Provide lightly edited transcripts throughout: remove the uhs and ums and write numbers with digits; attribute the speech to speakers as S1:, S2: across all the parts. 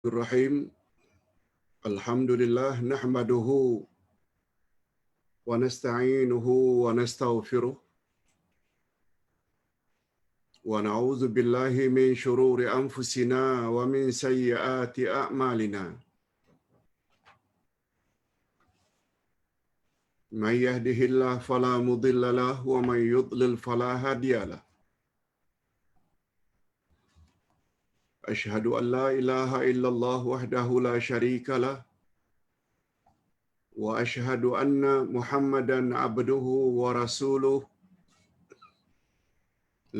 S1: Bismillahirrahmanirrahim. Alhamdulillah nahmaduhu wa nasta'inuhu wa nastaghfiruh wa na'udzu billahi min shururi anfusina wa min sayyiati a'malina. May yahdihillahu fala mudilla lahu wa may yudlil fala hadiya lahu. Asyhadu an la ilaha illallah wahdahu la syarika lah wa asyhadu anna Muhammadan abduhu wa rasuluh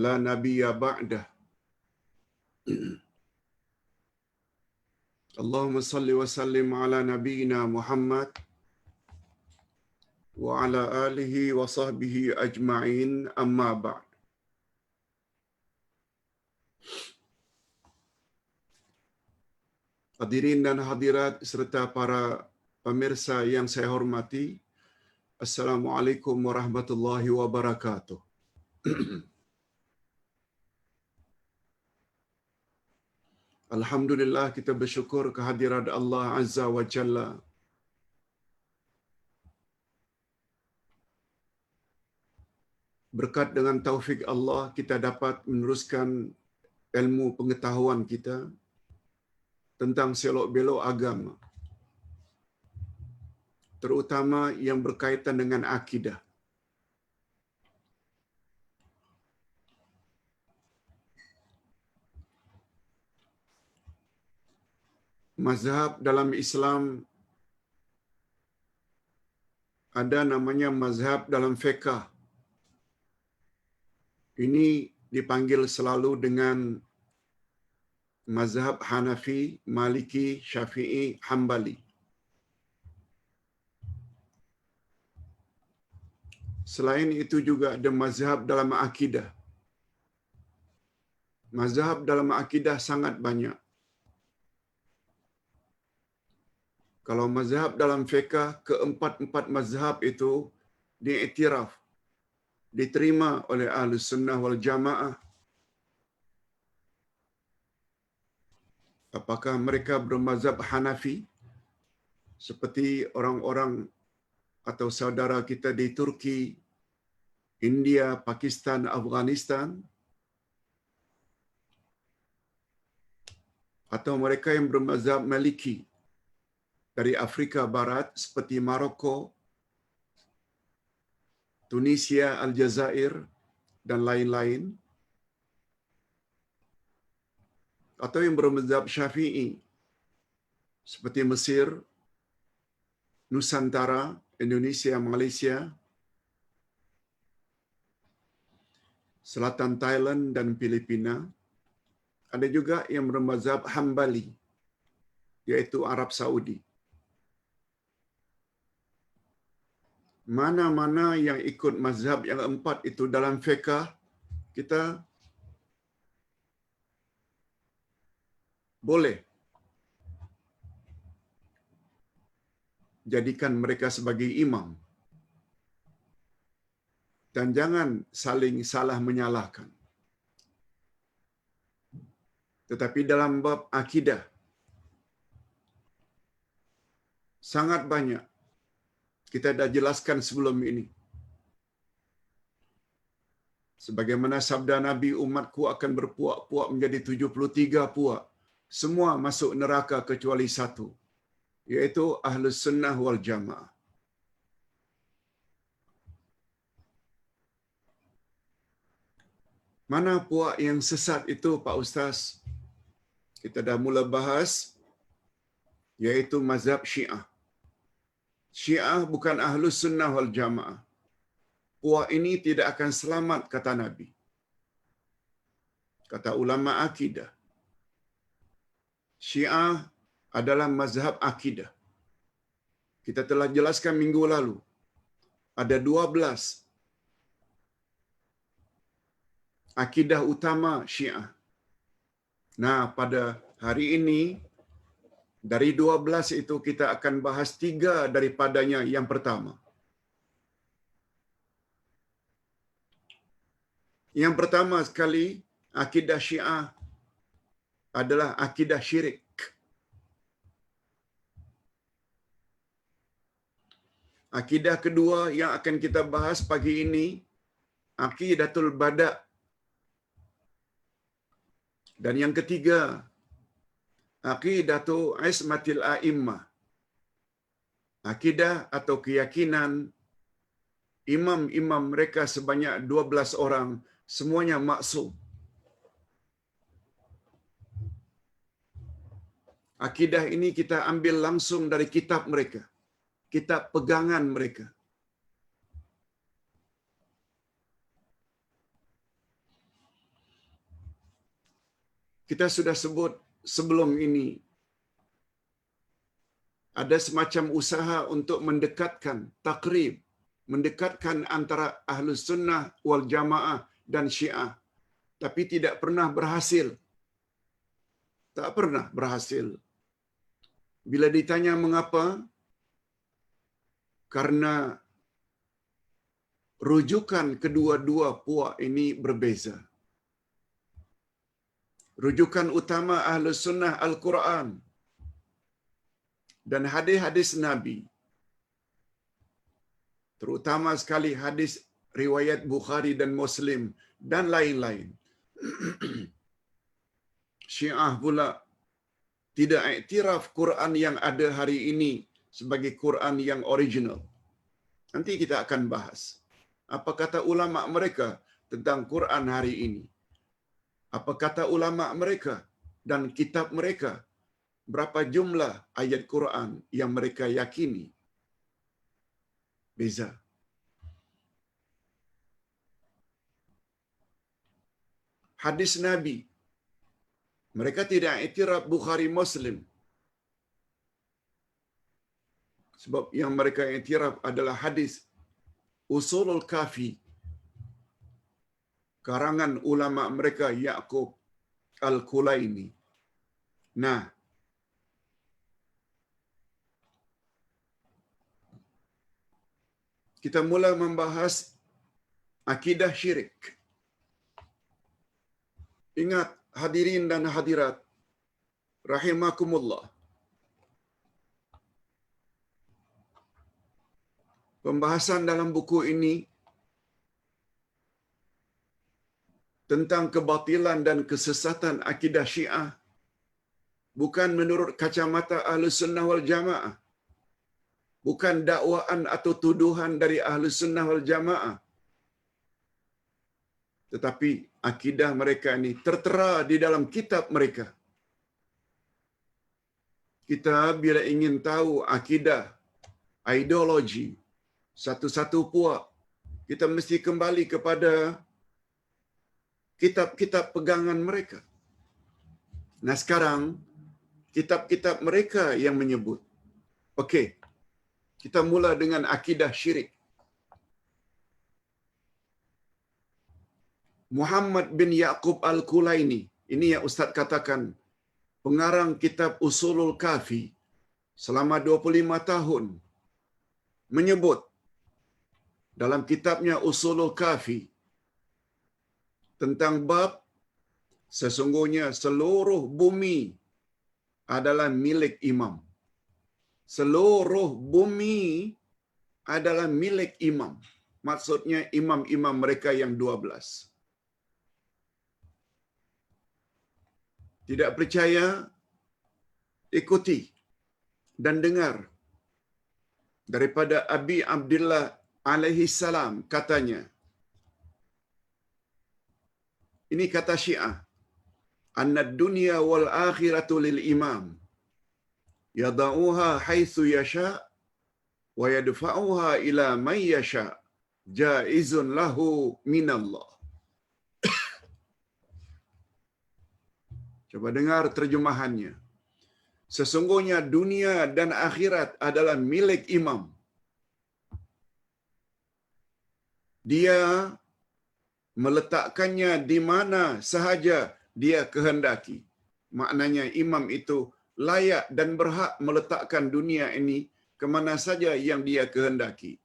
S1: la nabiyya ba'dah. Allahumma salli wa sallim ala nabiyyina Muhammad wa ala alihi wa sahbihi ajma'in, amma ba'd. Hadirin dan hadirat serta para pemirsa yang saya hormati, Assalamualaikum warahmatullahi wabarakatuh. Alhamdulillah, kita bersyukur kehadirat Allah Azza wa Jalla. Berkat dengan taufik Allah, kita dapat meneruskan ilmu pengetahuan kita tentang selok-belok agama, terutama yang berkaitan dengan akidah. Mazhab dalam Islam ada namanya mazhab dalam fiqh. Ini dipanggil selalu dengan mazhab Hanafi, Maliki, Syafi'i, Hambali. Selain itu juga ada mazhab dalam akidah. Mazhab dalam akidah sangat banyak. Kalau mazhab dalam fiqh, keempat-empat mazhab itu diiktiraf, diterima oleh Ahlus Sunnah wal Jamaah. Apakah mereka bermazhab Hanafi seperti orang-orang atau saudara kita di Turki, India, Pakistan, Afghanistan, atau mereka yang bermazhab Maliki dari Afrika Barat seperti Maroko, Tunisia, Aljazair, dan lain-lain, atau yang bermazhab Syafi'i seperti Mesir, Nusantara, Indonesia, Malaysia, Selatan Thailand dan Filipina. Ada juga yang bermazhab Hambali, yaitu Arab Saudi. Mana-mana yang ikut mazhab yang empat itu dalam fiqh, kita boleh jadikan mereka sebagai imam. Dan jangan saling salah menyalahkan. Tetapi dalam bab akidah, sangat banyak. Kita dah jelaskan sebelum ini. Sebagaimana sabda Nabi, umatku akan berpuak-puak menjadi 73 puak. Semua masuk neraka kecuali satu, yaitu Ahlus Sunnah wal Jamaah. Mana puak yang sesat itu, Pak Ustaz? Kita dah mula bahas, yaitu mazhab Syiah. Syiah bukan Ahlus Sunnah wal Jamaah. Puak ini tidak akan selamat, kata Nabi. Kata ulama akidah, Syiah adalah mazhab akidah. Kita telah jelaskan minggu lalu, ada 12 akidah utama Syiah. Nah, pada hari ini, dari 12 itu kita akan bahas 3 daripadanya yang pertama. Yang pertama sekali, akidah Syiah adalah akidah syirik. Akidah kedua yang akan kita bahas pagi ini, Aqidatul Bada'. Dan yang ketiga, Aqidatu Ismatil A'immah. Akidah atau keyakinan imam-imam mereka sebanyak 12 orang, semuanya maksum. Akidah ini kita ambil langsung dari kitab mereka, kitab pegangan mereka. Kita sudah sebut sebelum ini, ada semacam usaha untuk mendekatkan, takrib, mendekatkan antara Ahlus Sunnah wal Jamaah dan Syiah. Tapi tidak pernah berhasil. Tak pernah berhasil. Bila ditanya mengapa? Karena rujukan kedua-dua puak ini berbeza. Rujukan utama Ahlus Sunnah Al-Quran dan hadis-hadis Nabi. Terutama sekali hadis riwayat Bukhari dan Muslim dan lain-lain. Syiah pula tidak iktiraf Quran yang ada hari ini sebagai Quran yang original. Nanti kita akan bahas apa kata ulama mereka tentang Quran hari ini. Apa kata ulama mereka dan kitab mereka, berapa jumlah ayat Quran yang mereka yakini. Beza. Hadis Nabi, mereka tidak iktiraf Bukhari Muslim. Sebab yang mereka iktiraf adalah hadis Usulul Kafi, karangan ulama mereka Ya'qub Al-Kulaini. Nah, kita mula membahas akidah syirik. Ingat hadirin dan hadirat rahimakumullah. Pembahasan dalam buku ini tentang kebatilan dan kesesatan akidah Syiah bukan menurut kacamata Ahlus Sunnah wal Jamaah. Bukan dakwaan atau tuduhan dari Ahlus Sunnah wal Jamaah. Tetapi akidah mereka ini tertera di dalam kitab mereka. Kita bila ingin tahu akidah, ideologi, satu-satu puak, kita mesti kembali kepada kitab-kitab pegangan mereka. Nah sekarang, kitab-kitab mereka yang menyebut. Okey, kita mula dengan akidah syirik. Muhammad bin Ya'qub Al-Kulaini, ini yang Ustaz katakan, pengarang kitab Usulul Kafi selama 25 tahun, menyebut dalam kitabnya Usulul Kafi tentang bab sesungguhnya seluruh bumi adalah milik imam. Seluruh bumi adalah milik imam. Maksudnya imam-imam mereka yang 12. Tidak percaya, ikuti dan dengar daripada Abi Abdullah alaihi salam katanya. Ini kata Syiah. Annad dunya wal akhiratu lil imam. Yada'uha haitsu yasha' wa yadfa'uha ila man yasha' jaizun lahu minallah. Coba dengar terjemahannya. Sesungguhnya dunia dan akhirat adalah milik imam. Dia meletakkannya di mana sahaja dia kehendaki. Maknanya imam itu layak dan berhak meletakkan dunia ini ke mana saja yang dia kehendaki.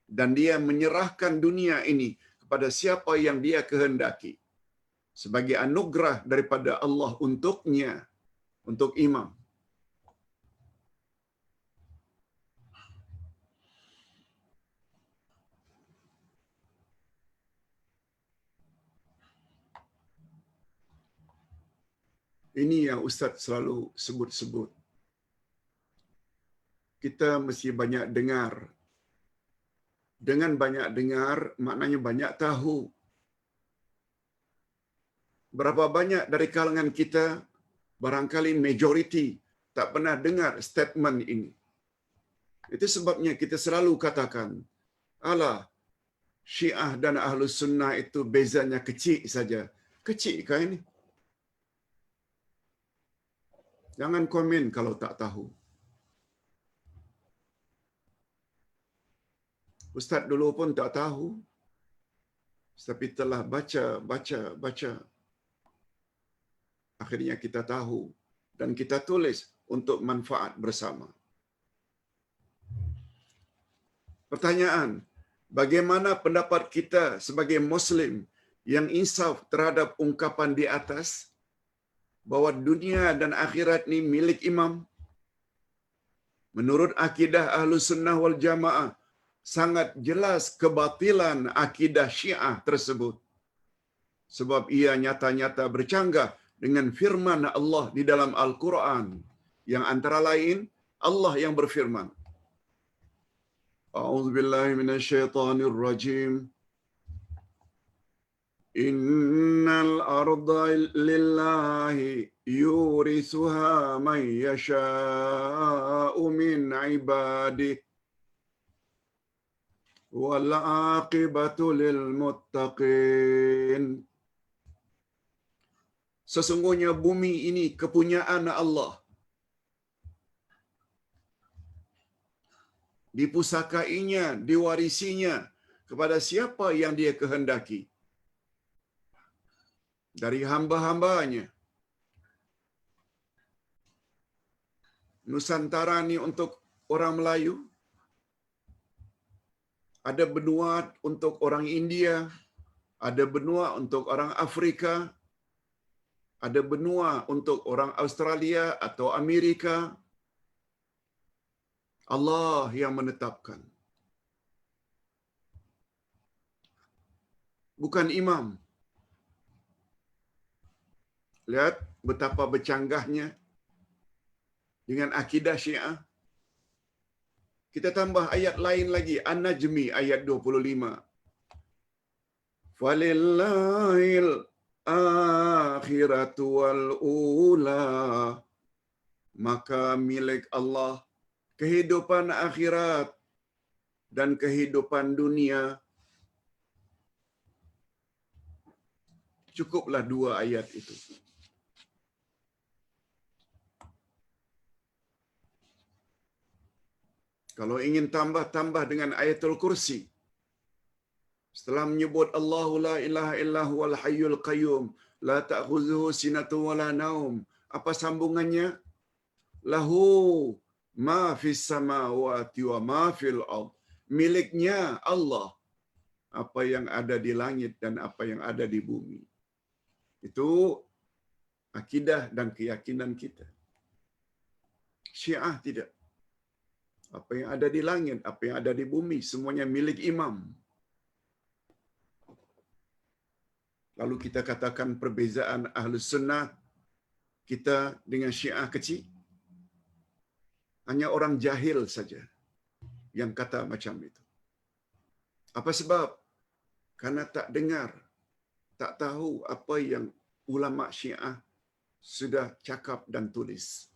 S1: Dan dia menyerahkan dunia ini kepada siapa yang dia kehendaki. Sebagai anugerah daripada Allah untuknya, untuk imam. Ini yang Ustaz selalu sebut-sebut. Kita mesti banyak dengar. Dengan banyak dengar, maknanya banyak tahu. Berapa banyak dari kalangan kita, barangkali majoriti, tak pernah dengar statement ini. Itu sebabnya kita selalu katakan, alah, Syiah dan Ahlus Sunnah itu bezanya kecil saja. Kecikkah ini? Jangan komen kalau tak tahu. Ustaz dulu pun tak tahu. Tapi telah baca. Akhirnya kita tahu. Dan kita tulis untuk manfaat bersama. Pertanyaan, bagaimana pendapat kita sebagai Muslim yang insaf terhadap ungkapan di atas bahwa dunia dan akhirat ini milik imam? Menurut akidah Ahlus Sunnah wal Jamaah, sangat jelas kebatilan akidah Syiah tersebut. Sebab ia nyata-nyata bercanggah dengan firman Allah di dalam Al-Quran. Yang antara lain, Allah yang berfirman, A'udzubillahi minasyaitonir rajim. Innal arda lillahi yurithuha man yasha'u min ibadihi wal aqibatu lil muttaqin. Sesungguhnya bumi ini kepunyaan Allah. Dipusakainya, diwarisinya kepada siapa yang dia kehendaki dari hamba-hambanya. Nusantara ni untuk orang Melayu, ada benua untuk orang India, ada benua untuk orang Afrika, ada benua untuk orang Australia atau Amerika. Allah yang menetapkan. Bukan imam. Lihat betapa bercanggahnya dengan akidah Syiah. Kita tambah ayat lain lagi, An-Najmi ayat 25. Falillahil akhiratu wal ula. Maka milik Allah kehidupan akhirat dan kehidupan dunia. Cukuplah dua ayat itu. Kalau ingin tambah dengan ayatul kursi. Setelah menyebut Allahu la ilaha illa huwal hayyul qayyum, la ta'khudhuhu sinatun wa la naum. Apa sambungannya? Lahu ma fis samawati wa ma fil ard. Miliknya Allah apa yang ada di langit dan apa yang ada di bumi. Itu akidah dan keyakinan kita. Syiah tidak. Apa yang ada di langit, apa yang ada di bumi, semuanya milik imam. Lalu kita katakan perbezaan Ahlus Sunnah kita dengan Syiah kecil. Hanya orang jahil saja yang kata macam itu. Apa sebab? Karena tak dengar, tak tahu apa yang ulama Syiah sudah cakap dan tulis.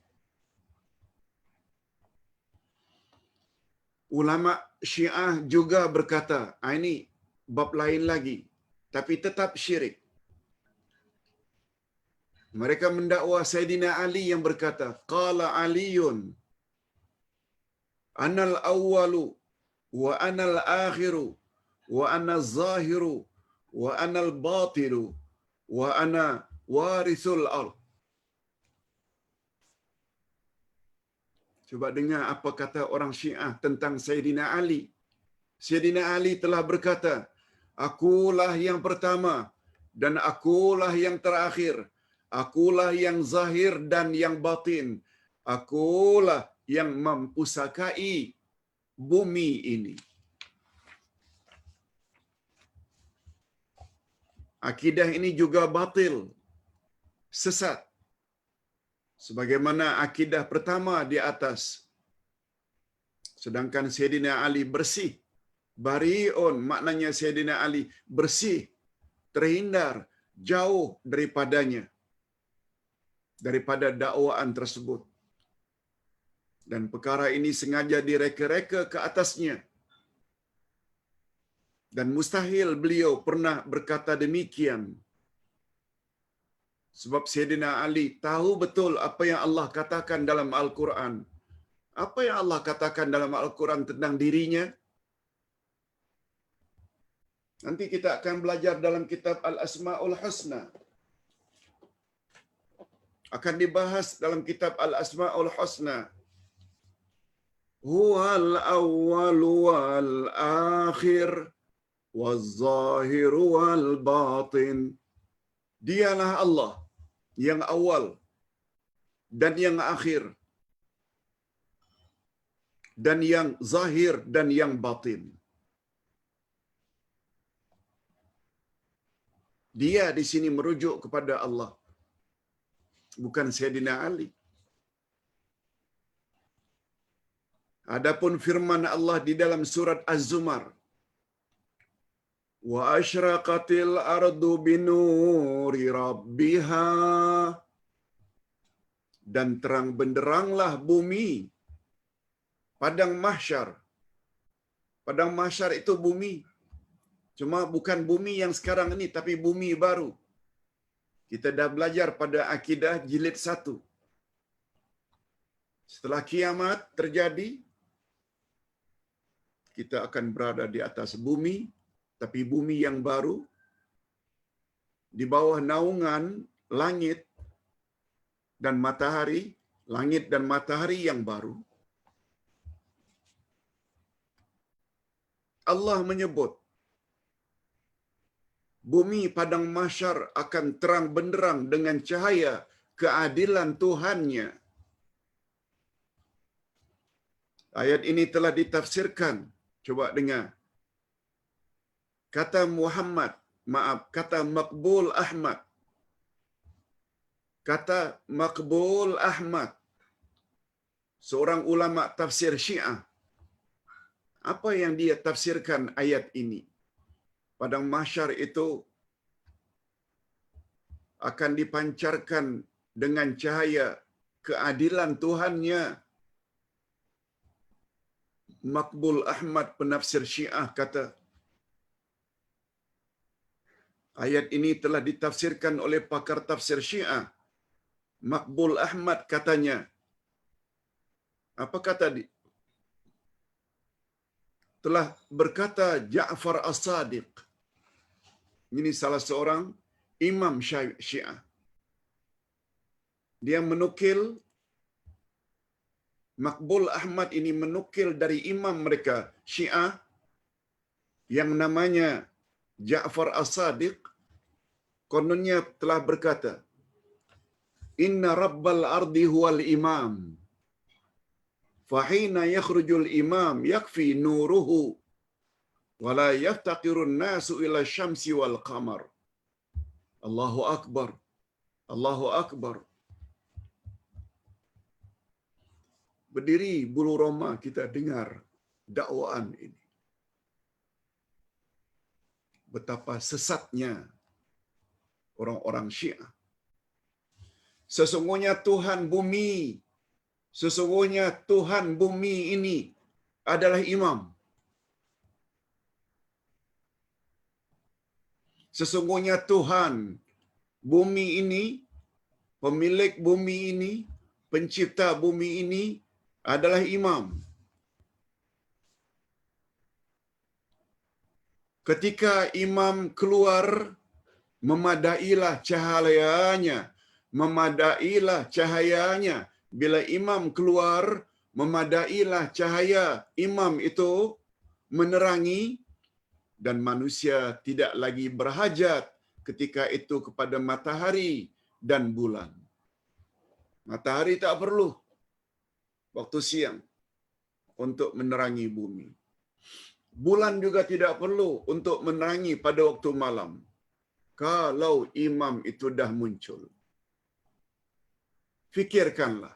S1: Ulama Syiah juga berkata, ini bab lain lagi, tapi tetap syirik. Mereka mendakwa Sayyidina Ali yang berkata, Qala Aliyun, Anal awwalu, wa anal akhiru, wa anal zahiru, wa anal batilu, wa ana warithul ard. Cuba dengar apa kata orang Syiah tentang Sayyidina Ali. Sayyidina Ali telah berkata, akulah yang pertama dan akulah yang terakhir. Akulah yang zahir dan yang batin. Akulah yang mempusakai bumi ini. Akidah ini juga batil, sesat. sebagaimana akidah pertama di atas. Sedangkan Sayyidina Ali bersih. Bari'un maknanya Sayyidina Ali bersih, terhindar, jauh daripadanya, daripada dakwaan tersebut. Dan perkara ini sengaja direka-reka ke atasnya. Dan mustahil beliau pernah berkata demikian. Sebab Sayyidina Ali tahu betul apa yang Allah katakan dalam Al-Quran. Apa yang Allah katakan dalam Al-Quran tentang dirinya? Nanti kita akan belajar dalam kitab Al-Asma'ul Husna. Akan dibahas dalam kitab Al-Asma'ul Husna. Huwal awwal wal akhir wal zahir wal batin. Dialah Allah yang awal dan yang akhir, dan yang zahir dan yang batin. Dia di sini merujuk kepada Allah, bukan Sayyidina Ali. Adapun firman Allah di dalam surat Az-Zumar, wa asyraqatil ardu binuri rabbiha, dan terang benderanglah bumi. Padang mahsyar. Padang mahsyar itu bumi. Cuma bukan bumi yang sekarang ini, tapi bumi baru. Kita dah belajar pada akidah jilid 1. Setelah kiamat terjadi, kita akan berada di atas bumi, tapi bumi yang baru, di bawah naungan langit dan matahari, langit dan matahari yang baru. Allah menyebut bumi padang mahsyar akan terang benderang dengan cahaya keadilan Tuhannya. Ayat ini telah ditafsirkan. Coba dengar. Kata kata Maqbul Ahmad. Kata Maqbul Ahmad, seorang ulama tafsir Syiah. Apa yang dia tafsirkan ayat ini? Padang mahsyar itu akan dipancarkan dengan cahaya keadilan Tuhannya. Maqbul Ahmad, penafsir Syiah, kata, ayat ini telah ditafsirkan oleh pakar tafsir Syiah. Maqbul Ahmad katanya, apa kata dia? Telah berkata Ja'far As-Sadiq. Ini salah seorang imam Syiah. Dia menukil, Maqbul Ahmad ini menukil dari imam mereka Syiah yang namanya Ja'far As-Sadiq. Kononnya telah berkata, Inna rabbal ardi huwal imam. Fahina yakhrujul imam yakfi nuruhu wala yaftaqirun nasu ila syamsi wal qamar. Allahu Akbar. Allahu Akbar. Berdiri bulu roma kita dengar dakwaan ini. Betapa sesatnya orang-orang Syiah. Sesungguhnya Tuhan bumi, sesungguhnya Tuhan bumi ini adalah imam. Sesungguhnya Tuhan bumi ini, pemilik bumi ini, pencipta bumi ini adalah imam. Ketika imam keluar, memadailah cahayanya, memadailah cahayanya. Bila imam keluar, memadailah cahaya imam itu menerangi, dan manusia tidak lagi berhajat ketika itu kepada matahari dan bulan. Matahari tak perlu waktu siang untuk menerangi bumi. Bulan juga tidak perlu untuk menerangi pada waktu malam, kalau imam itu dah muncul. Fikirkanlah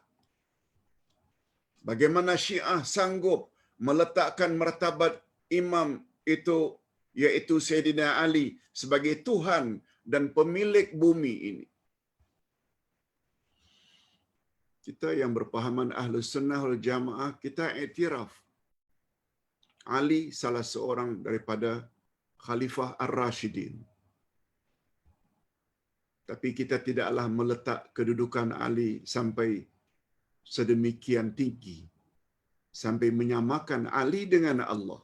S1: bagaimana Syiah sanggup meletakkan martabat imam itu, yaitu Sayyidina Ali, sebagai Tuhan dan pemilik bumi ini. Kita yang berpahaman Ahlus Sunnah wal Jamaah, kita iktiraf Ali salah seorang daripada Khalifah Ar-Rashidin. Tapi kita tidaklah meletak kedudukan Ali sampai sedemikian tinggi, sampai menyamakan Ali dengan Allah.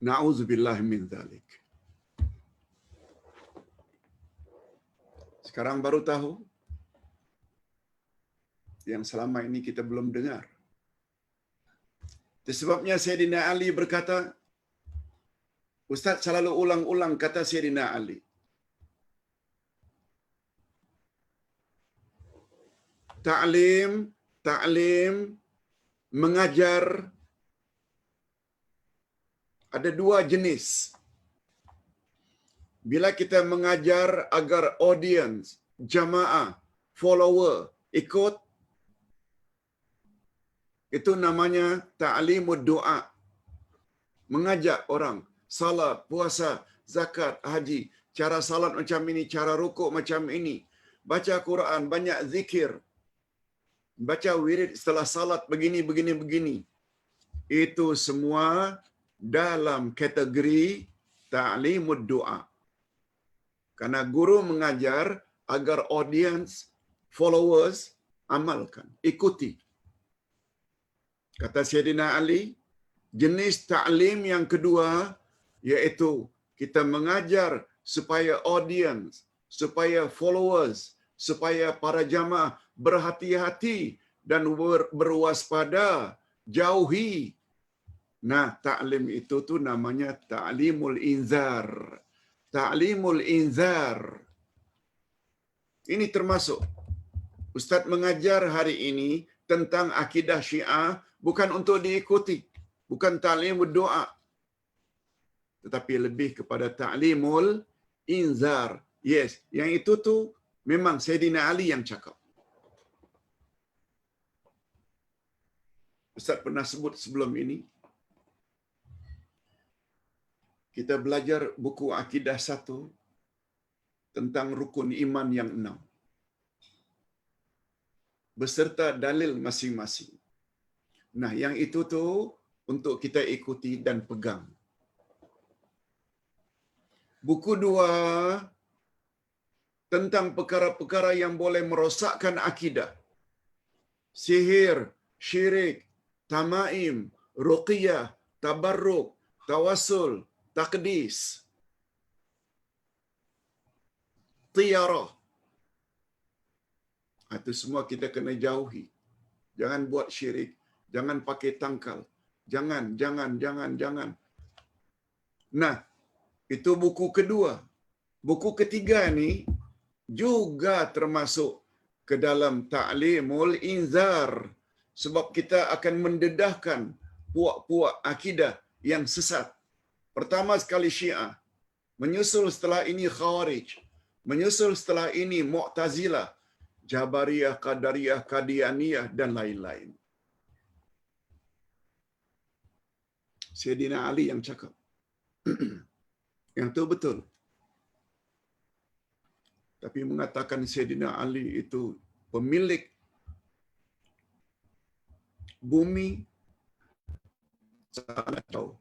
S1: Na'udzubillah min dzalik. Sekarang baru tahu yang selama ini kita belum dengar. Itu sebabnya Sayyidina Ali berkata, Ustaz selalu ulang-ulang kata Sayyidina Ali. Ta'lim, mengajar, ada dua jenis. Bila kita mengajar agar audience, jamaah, follower ikut, itu namanya ta'limud doa. Mengajak orang salat, puasa, zakat, haji, cara salat macam ini, cara rukuk macam ini, baca Quran, banyak zikir, baca wirid setelah salat begini. Itu semua dalam kategori ta'limud doa. Karena guru mengajar agar audience, followers amalkan, ikuti. Kata Sayyidina Ali, jenis ta'lim yang kedua yaitu kita mengajar supaya audience, supaya followers, supaya para jamaah berhati-hati dan berwaspada, jauhi. Nah, ta'lim itu tu namanya ta'limul inzar. Ta'limul inzar. Ini termasuk Ustaz mengajar hari ini tentang akidah Syiah bukan untuk diikuti, bukan ta'limul doa, tetapi lebih kepada ta'limul inzar. Yes, yang itu tu memang Sayyidina Ali yang cakap. Ustaz pernah sebut sebelum ini, kita belajar buku Akidah 1 tentang rukun iman yang 6. Beserta dalil masing-masing. Nah, yang itu tu untuk kita ikuti dan pegang. Buku 2 tentang perkara-perkara yang boleh merosakkan akidah. Sihir, syirik, tamaim, ruqyah, tabarruk, tawassul, takdis, tiyarah. Itu semua kita kena jauhi. Jangan buat syirik, jangan pakai tangkal. Jangan. Nah, itu buku kedua. Buku ketiga ni juga termasuk ke dalam ta'limul inzar, sebab kita akan mendedahkan puak-puak akidah yang sesat. Pertama sekali Syiah, menyusul setelah ini Khawarij, menyusul setelah ini Mu'tazilah, Jabariyah, Qadariyah, Qadianiyah dan lain-lain. Sayyidina Ali yang cakap. Yang itu betul. Tapi mengatakan Sayyidina Ali itu pemilik bumi sangat jauh.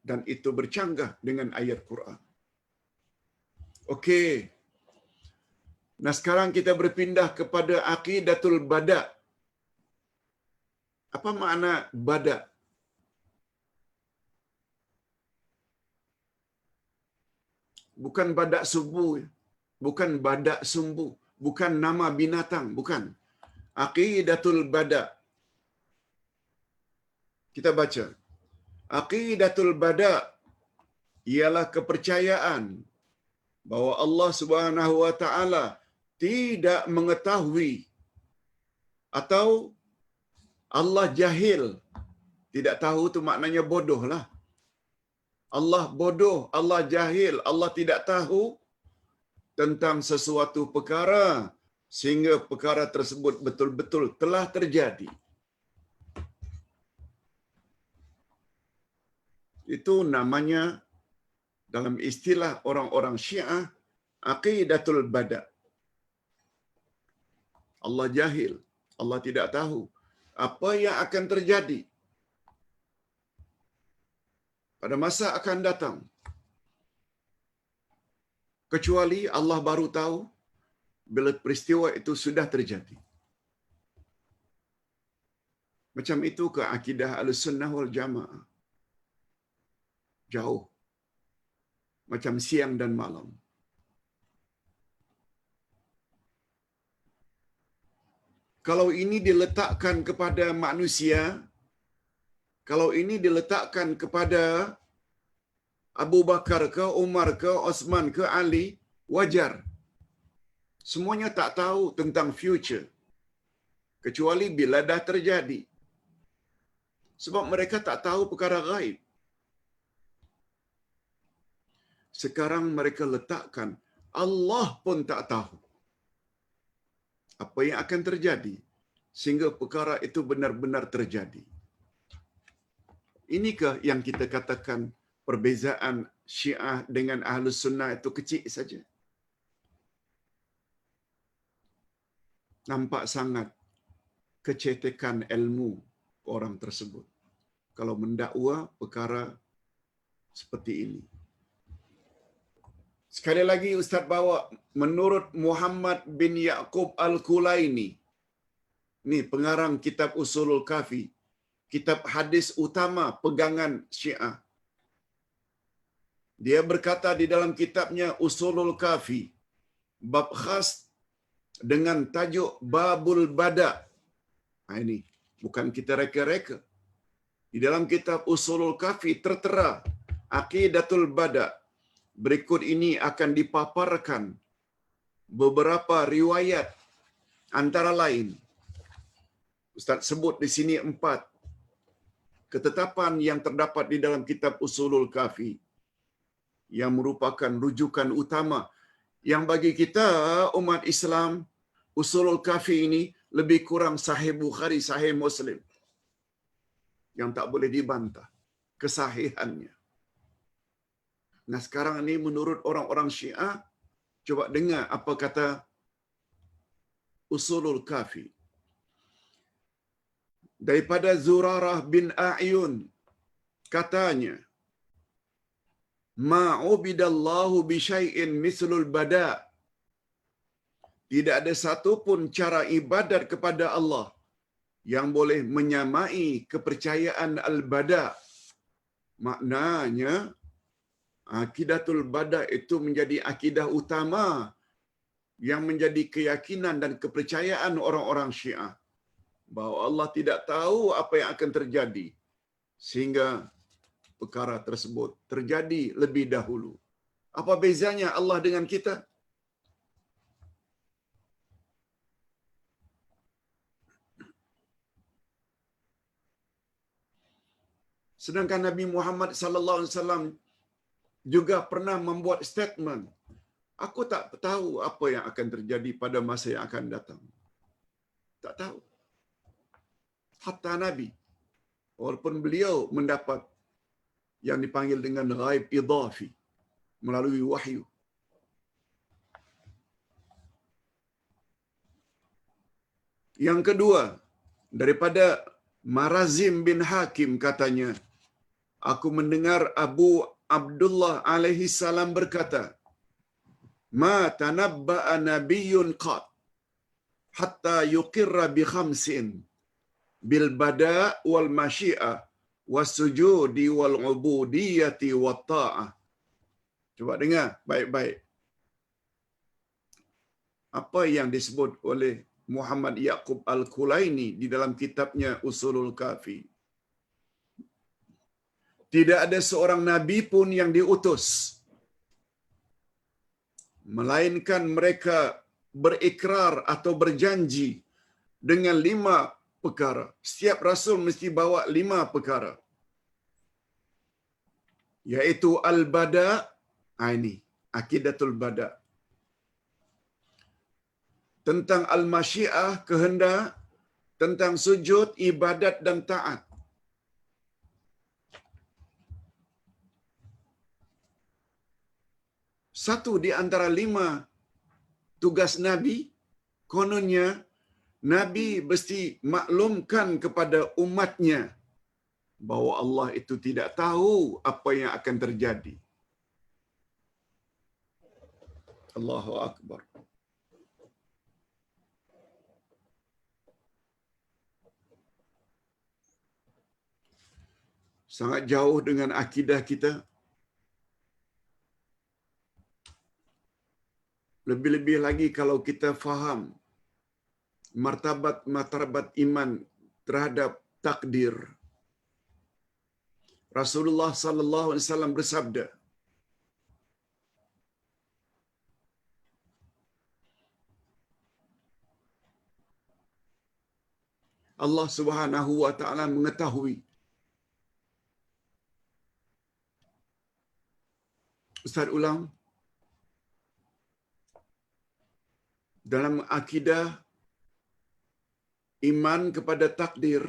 S1: Dan itu bercanggah dengan ayat Quran. Okey. Nah, sekarang kita berpindah kepada aqidatul bada'. Apa makna bada'? Bukan badak subuh, bukan badak sumbu, bukan nama binatang, bukan. Aqidatul bada'. Kita baca. Aqidatul bada' ialah kepercayaan bahwa Allah Subhanahu wa taala tidak mengetahui atau Allah jahil. Tidak tahu tu maknanya bodoh lah. Allah bodoh, Allah jahil, Allah tidak tahu tentang sesuatu perkara sehingga perkara tersebut betul-betul telah terjadi. Itu namanya dalam istilah orang-orang Syiah aqidatul bada. Allah jahil, Allah tidak tahu apa yang akan terjadi pada masa akan datang. Kecuali Allah baru tahu bila peristiwa itu sudah terjadi. Macam itu ke akidah Ahlussunnah wal Jamaah. Jauh. Macam siang dan malam. Kalau ini diletakkan kepada manusia, kalau ini diletakkan kepada Abu Bakar ke, Umar ke, Osman ke, Ali, wajar. Semuanya tak tahu tentang future. Kecuali bila dah terjadi. Sebab mereka tak tahu perkara gaib. Sekarang mereka letakkan, Allah pun tak tahu apa yang akan terjadi sehingga perkara itu benar-benar terjadi. Inikah yang kita katakan perbezaan Syiah dengan Ahlus Sunnah itu kecil saja? Nampak sangat kecetekan ilmu orang tersebut kalau mendakwa perkara seperti ini. Sekali lagi Ustaz bawa menurut Muhammad bin Yaqub Al-Kulaini. Ni pengarang kitab Usulul Kafi, kitab hadis utama pegangan Syiah. Dia berkata di dalam kitabnya Usulul Kafi, bab khas dengan tajuk Babul Bada. Ini bukan kita reka-reka. Di dalam kitab Usulul Kafi tertera Aqidatul Bada. Berikut ini akan dipaparkan beberapa riwayat, antara lain Ustaz sebut di sini 4 ketetapan yang terdapat di dalam kitab Usulul Kafi yang merupakan rujukan utama yang bagi kita umat Islam. Usulul Kafi ini lebih kurang Sahih Bukhari, Sahih Muslim, yang tak boleh dibantah kesahihannya. Nah sekarang ini menurut orang-orang Syiah, coba dengar apa kata Usulul Kafi. Daripada Zurarah bin A'yun, katanya, ma'ubidallahu bisyai'in mislul bada. Tidak ada satu pun cara ibadat kepada Allah yang boleh menyamai kepercayaan al-bada. Maknanya, Aqidatul Bada itu menjadi akidah utama yang menjadi keyakinan dan kepercayaan orang-orang Syiah bahawa Allah tidak tahu apa yang akan terjadi sehingga perkara tersebut terjadi lebih dahulu. Apa bezanya Allah dengan kita? Sedangkan Nabi Muhammad sallallahu alaihi wasallam juga pernah membuat statement, aku tak tahu apa yang akan terjadi pada masa yang akan datang. Tak tahu. Hatta Nabi, walaupun beliau mendapat yang dipanggil dengan ghaib idhafi melalui wahyu. Yang kedua, daripada Marazim bin Hakim katanya, aku mendengar Abu Abdullah alaihi salam berkata, ma tanabba'a nabiyyun qat hatta yuqirra bi khamsin bil bada' wal masyi'ah was sujudi wal ubudiyyati wat ta'ah. Coba dengar baik-baik apa yang disebut oleh Muhammad Yaqub Al-Kulaini di dalam kitabnya Usulul Kafi. Tidak ada seorang nabi pun yang diutus melainkan mereka berikrar atau berjanji dengan 5 perkara. Setiap rasul mesti bawa 5 perkara, yaitu al-bada, ini akidatul bada, tentang al-masyiah, kehendak, tentang sujud, ibadat dan taat. Satu di antara 5 tugas Nabi, kononnya Nabi mesti maklumkan kepada umatnya bahawa Allah itu tidak tahu apa yang akan terjadi. Allahu Akbar. Sangat jauh dengan akidah kita. Lebih-lebih lagi kalau kita faham martabat iman terhadap takdir. Rasulullah sallallahu alaihi wasallam bersabda, Allah Subhanahu wa taala mengetahui. Ustaz ulang. Dalam akidah iman kepada takdir,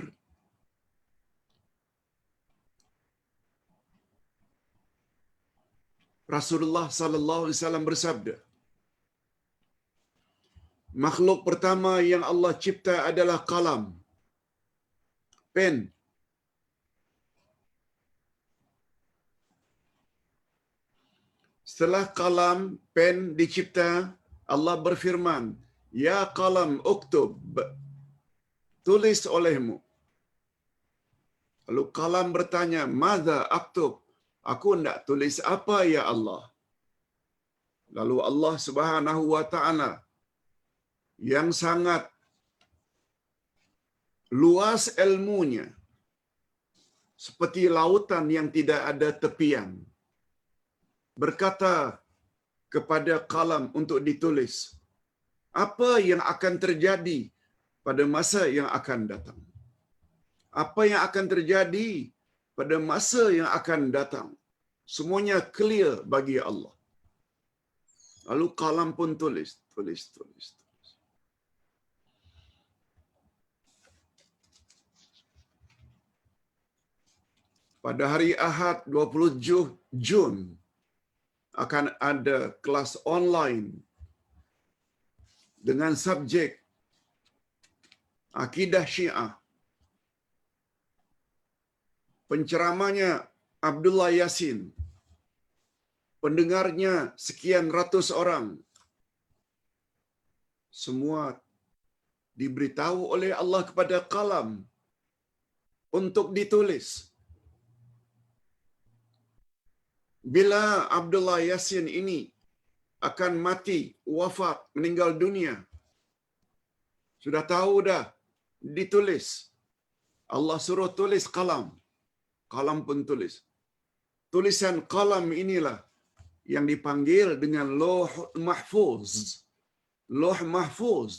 S1: Rasulullah sallallahu alaihi wasallam bersabda, makhluk pertama yang Allah cipta adalah kalam, pen. Setelah kalam, pen dicipta, Allah berfirman, ya qalam uktub, tulis olehmu. Lalu kalam bertanya, madza aktub? Aku hendak tulis apa ya Allah? Lalu Allah Subhanahu wa taala yang sangat luas ilmunya, seperti lautan yang tidak ada tepian, berkata kepada kalam untuk ditulis apa yang akan terjadi pada masa yang akan datang. Apa yang akan terjadi pada masa yang akan datang. Semuanya clear bagi Allah. Lalu kalam pun tulis. Pada hari Ahad 20 Jun akan ada kelas online dengan subjek akidah Syiah. Penceramanya Abdullah Yasin. Pendengarnya sekian ratus orang. Semua diberitahu oleh Allah kepada kalam untuk ditulis. Bila Abdullah Yasin ini akan mati, wafat, meninggal dunia, sudah tahu dah, ditulis. Allah suruh tulis kalam. Kalam pun tulis. Tulisan kalam inilah yang dipanggil dengan Lauh Mahfuz. Lauh Mahfuz.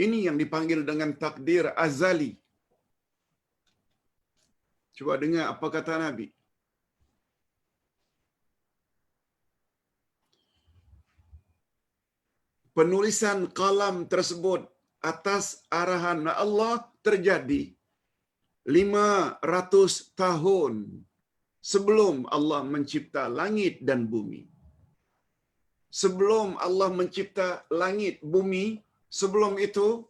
S1: Ini yang dipanggil dengan takdir azali. Cuba dengar apa kata Nabi. Penulisan kalam tersebut atas arahan Allah terjadi 500 tahun sebelum Allah mencipta langit dan bumi. Sebelum Allah mencipta langit, bumi, sebelum itu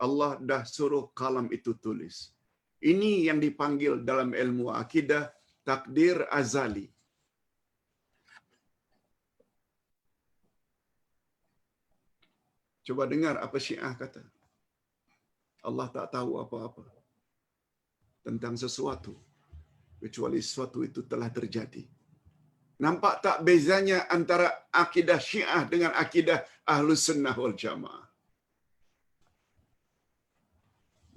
S1: Allah dah suruh kalam itu tulis. Ini yang dipanggil dalam ilmu akidah takdir azali. Coba dengar apa Syiah kata. Allah tak tahu apa-apa tentang sesuatu kecuali sesuatu itu telah terjadi. Nampak tak bezanya antara akidah Syiah dengan akidah Ahlus Sunnah wal Jamaah?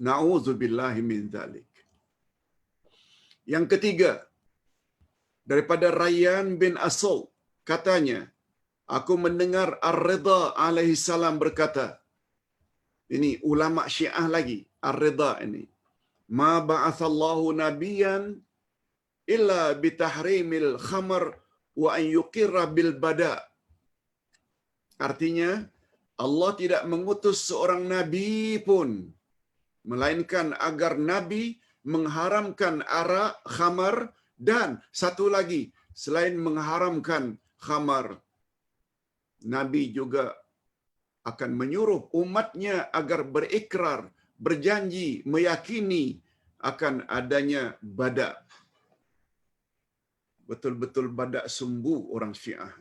S1: Na'udzubillahi min dzalik. Yang ketiga, daripada Rayyan bin Asal, katanya, aku mendengar Ar-Ridha alaihi salam berkata, ini ulama Syiah lagi, Ar-Ridha ini, ma ba'athallahu nabiyan illa bitahrimil khamar wa an yuqirra bil bada. Artinya, Allah tidak mengutus seorang nabi pun, melainkan agar nabi mengharamkan arak, khamar, dan satu lagi, selain mengharamkan khamar, nabi juga akan menyuruh umatnya agar berikrar, berjanji, meyakini akan adanya badak. Betul-betul badak sumbu orang Syiah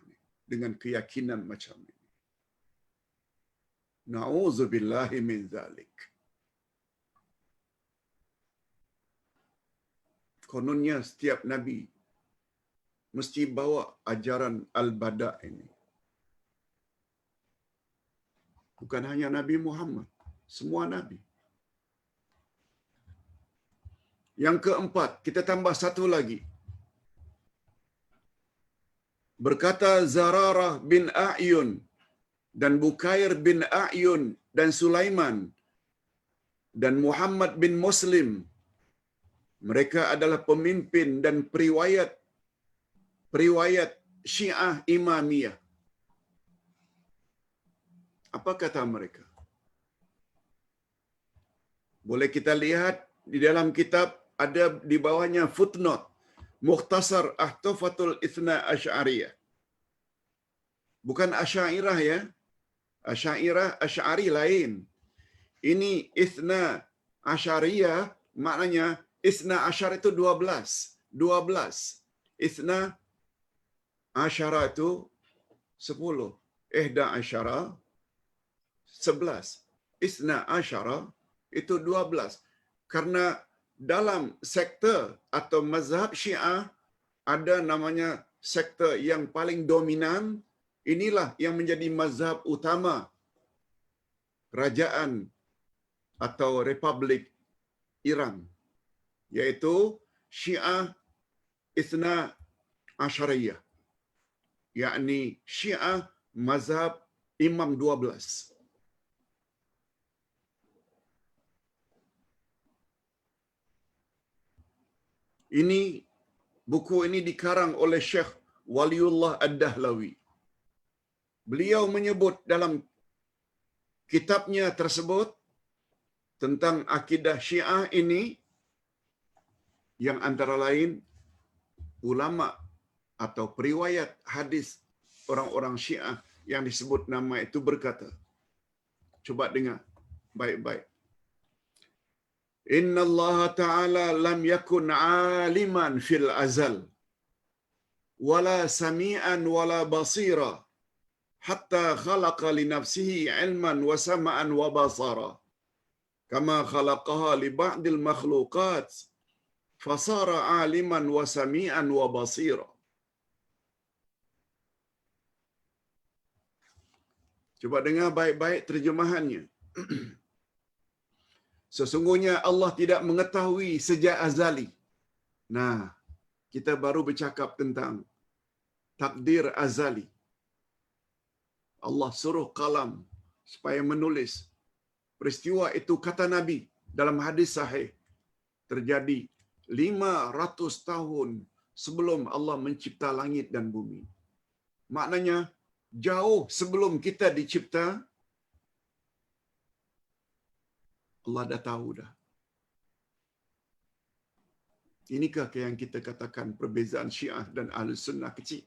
S1: dengan keyakinan macam ini. Na'udzubillahi min zalik. Kononnya setiap nabi mesti bawa ajaran al-badak ini. Bukan hanya Nabi Muhammad, semua nabi. Yang keempat, kita tambah satu lagi. Berkata Zararah bin A'yun dan Bukair bin A'yun dan Sulaiman dan Muhammad bin Muslim, mereka adalah pemimpin dan periwayat Syiah Imamiyah. Apa kata mereka? Boleh kita lihat di dalam kitab, ada di bawahnya footnote, Mukhtasar Ahtufatul Ithna Asy'ariyah. Bukan Asy'ariyah ya. Asy'ariyah, Asy'ari lain. Ini Ithna Asy'ariyah, maknanya Ithna Asyar itu 12. 12. Ithna Asyara itu 10. Ihda Asyara 11. Ithna Asyara itu 12. Karena dalam sektor atau mazhab Syiah ada namanya sektor yang paling dominan, inilah yang menjadi mazhab utama kerajaan atau Republik Iran, yaitu Syiah Ithna Asyariyah, yakni Syiah mazhab Imam 12. Ini buku ini dikarang oleh Syekh Waliullah Ad-Dahlawi. Beliau menyebut dalam kitabnya tersebut tentang akidah Syiah ini, yang antara lain ulama atau periwayat hadis orang-orang Syiah yang disebut nama itu berkata, coba dengar baik-baik. Inna Allah Ta'ala lam yakun aliman fil azal, wala sami'an wala basira, hatta khalaqa li nafsihi ilman wa sama'an wa basara, kama khalaqaha li ba'dil makhluqat, fasara aliman wa sami'an wa basira. Coba dengar baik-baik terjemahannya. Sesungguhnya Allah tidak mengetahui sejak azali. Nah, kita baru bercakap tentang takdir azali. Allah suruh kalam supaya menulis. Peristiwa itu, kata Nabi dalam hadis sahih, terjadi 500 tahun sebelum Allah mencipta langit dan bumi. Maknanya, jauh sebelum kita dicipta, Allah dah tahu dah. Inikah yang kita katakan perbezaan Syiah dan Ahlus Sunnah kecil.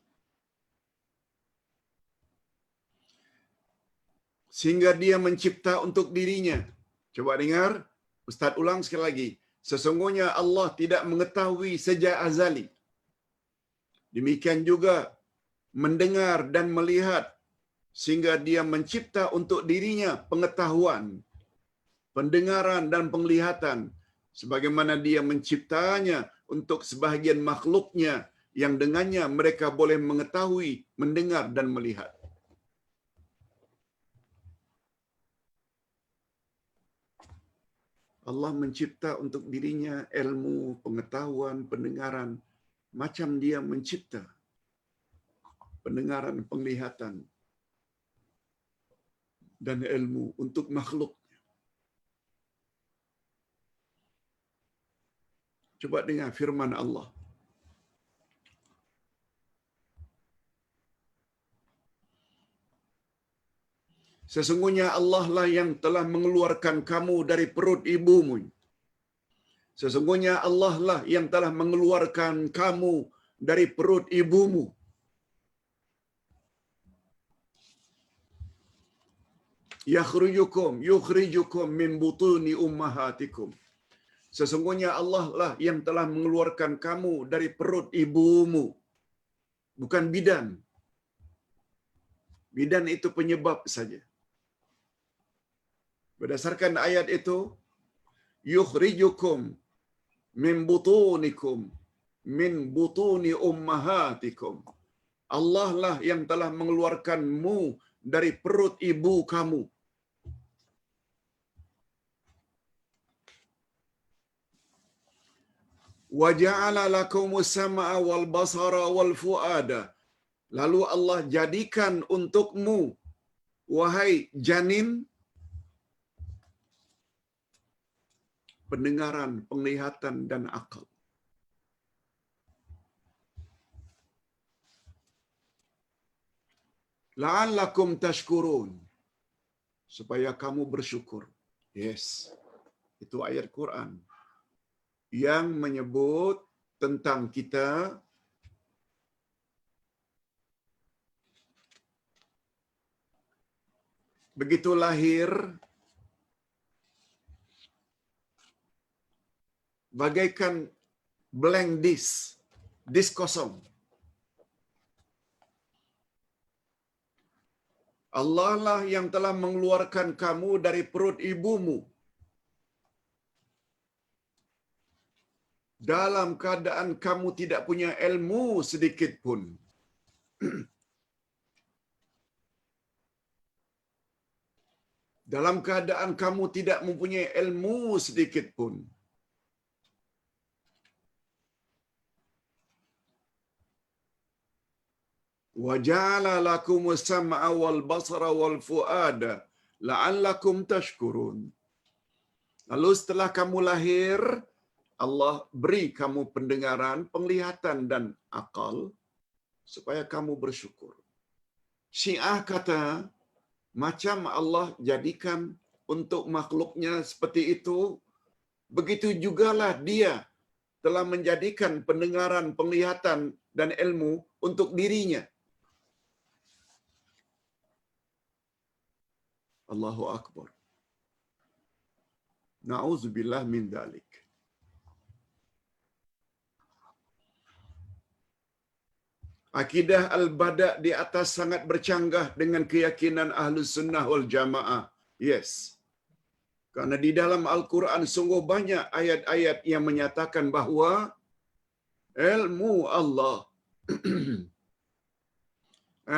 S1: Sehingga dia mencipta untuk dirinya. Coba dengar, Ustaz ulang sekali lagi. Sesungguhnya Allah tidak mengetahui sejak azali. Demikian juga mendengar dan melihat, sehingga dia mencipta untuk dirinya pengetahuan, pendengaran dan penglihatan, sebagaimana dia menciptanya untuk sebahagian makhluknya yang dengannya mereka boleh mengetahui, mendengar dan melihat. Allah mencipta untuk dirinya ilmu, pengetahuan, pendengaran, macam dia mencipta pendengaran, penglihatan dan ilmu untuk makhluk. Coba dengar firman Allah. Sesungguhnya Allah lah yang telah mengeluarkan kamu dari perut ibumu. Sesungguhnya Allah lah yang telah mengeluarkan kamu dari perut ibumu. Yukhrijukum min butuni ummahatikum. Sesungguhnya Allah lah yang telah mengeluarkan kamu dari perut ibumu. Bukan bidan. Bidan itu penyebab saja. Berdasarkan ayat itu, yukhrijukum min butunikum min butuni ummahatikum. Allah lah yang telah mengeluarkanmu dari perut ibu kamu. Wa ja'ala lakumus sam'a wal basara wal fuada. Lalu Allah jadikan untukmu, wahai janin, pendengaran, penglihatan dan akal. La'allakum tashkurun. Supaya kamu bersyukur. Yes. Itu ayat Quran yang menyebut tentang kita begitu lahir bagaikan blank disk kosong. Allah lah yang telah mengeluarkan kamu dari perut ibumu dalam keadaan kamu tidak punya ilmu sedikit pun. Dalam keadaan kamu tidak mempunyai ilmu sedikit pun. Wa ja'ala lakumus sam'a wal basara wal fuada la'allakum tashkurun. Lalu setelah kamu lahir, Allah beri kamu pendengaran, penglihatan dan akal supaya kamu bersyukur. Syiah kata, macam Allah jadikan untuk makhluknya seperti itu, begitu jugalah dia telah menjadikan pendengaran, penglihatan dan ilmu untuk dirinya. Allahu Akbar. Na'udzubillah min dzalik. Akidah al-bada' di atas sangat bercanggah dengan keyakinan Ahlus Sunnah wal Jamaah. Yes. Karena di dalam Al-Quran sungguh banyak ayat-ayat yang menyatakan bahawa ilmu Allah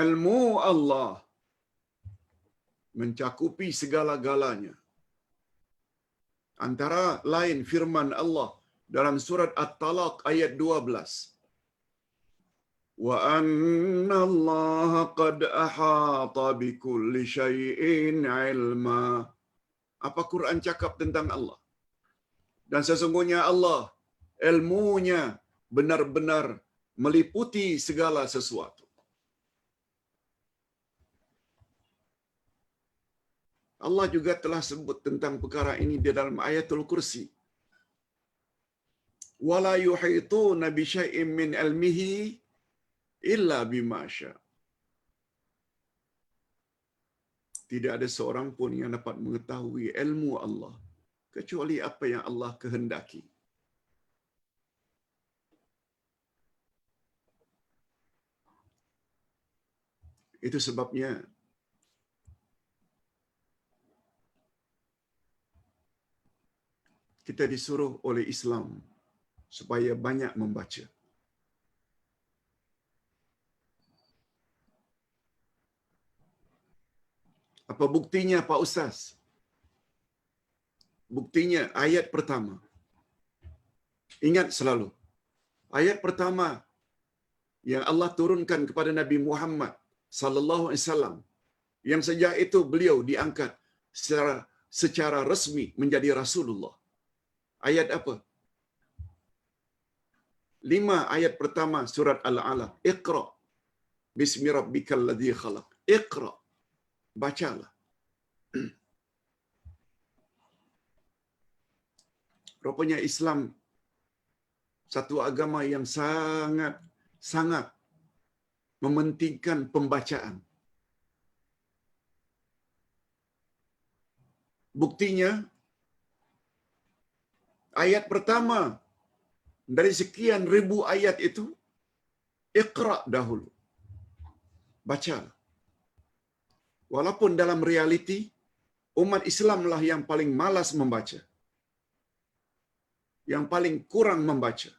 S1: ilmu Allah mencakupi segala-galanya. Antara lain firman Allah dalam surat At-Talaq ayat 12. Wa anna Allah qad ahata bi kulli syai'in ilma. Apa Quran cakap tentang Allah? Dan sesungguhnya Allah ilmunya benar-benar meliputi segala sesuatu. Allah juga telah sebut tentang perkara ini di dalam ayatul kursi. Wala yuhituna bi syai'in min ilmihi illa bima syaa. Tidak ada seorang pun yang dapat mengetahui ilmu Allah kecuali apa yang Allah kehendaki. Itu sebabnya kita disuruh oleh Islam supaya banyak membaca. Apa buktinya Pak Ustaz? Buktinya ayat pertama. Ingat selalu. Ayat pertama yang Allah turunkan kepada Nabi Muhammad sallallahu alaihi wasallam, yang sejak itu beliau diangkat secara resmi menjadi Rasulullah. Ayat apa? 5 ayat pertama surat Al-Alaq. Iqra bismi rabbikal ladzi khalaq. Iqra. Bacalah. Rupanya Islam satu agama yang sangat mementingkan pembacaan. Buktinya, ayat pertama dari sekian ribu ayat itu, Iqra dahulu. Baca. Walaupun dalam realiti, umat Islamlah yang paling malas membaca. Yang paling kurang membaca.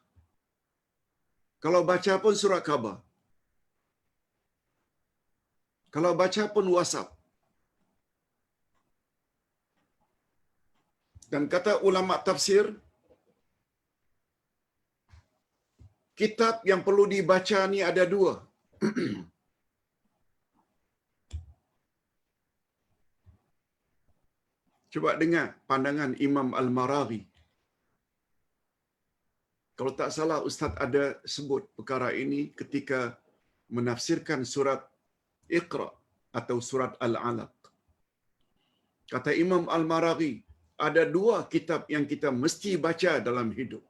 S1: Kalau baca pun surat khabar. Kalau baca pun WhatsApp. Dan kata ulama tafsir, kitab yang perlu dibaca ni ada dua. Coba dengar pandangan Imam Al-Maraghi. Kalau tak salah, Ustaz ada sebut perkara ini ketika menafsirkan surat Iqra atau surat Al-Alaq. Kata Imam Al-Maraghi, ada dua kitab yang kita mesti baca dalam hidup.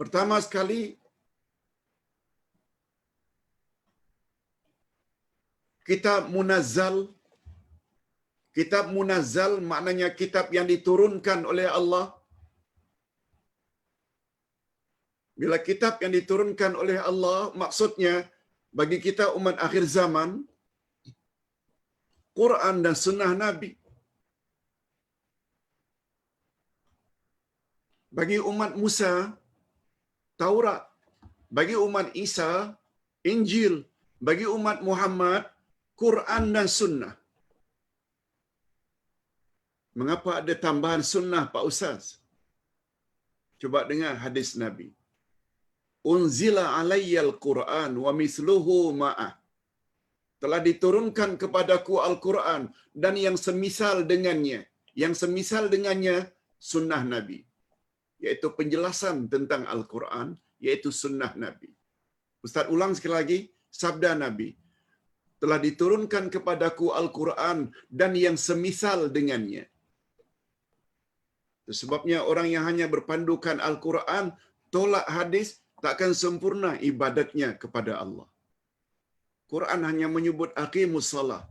S1: Pertama sekali, kitab munazzal. Kitab munazzal maknanya kitab yang diturunkan oleh Allah. Bila kitab yang diturunkan oleh Allah, maksudnya bagi kita umat akhir zaman, Quran dan sunnah Nabi. Bagi umat Musa, Taurat. Bagi umat Isa, Injil. Bagi umat Muhammad, Quran dan sunnah. Mengapa ada tambahan sunnah, Pak Ustaz? Coba dengar hadis Nabi. Unzila alayyal Quran wa misluhu ma'ah. Telah diturunkan kepadaku Al-Quran dan yang semisal dengannya. Yang semisal dengannya sunnah Nabi. Iaitu penjelasan tentang Al-Quran, iaitu sunnah Nabi. Ustaz ulang sekali lagi, sabda Nabi. Telah diturunkan kepadaku Al-Quran dan yang semisal dengannya. Sebabnya orang yang hanya berpandukan Al-Quran, tolak hadis, takkan sempurna ibadatnya kepada Allah. Quran hanya menyebut aqimus salah.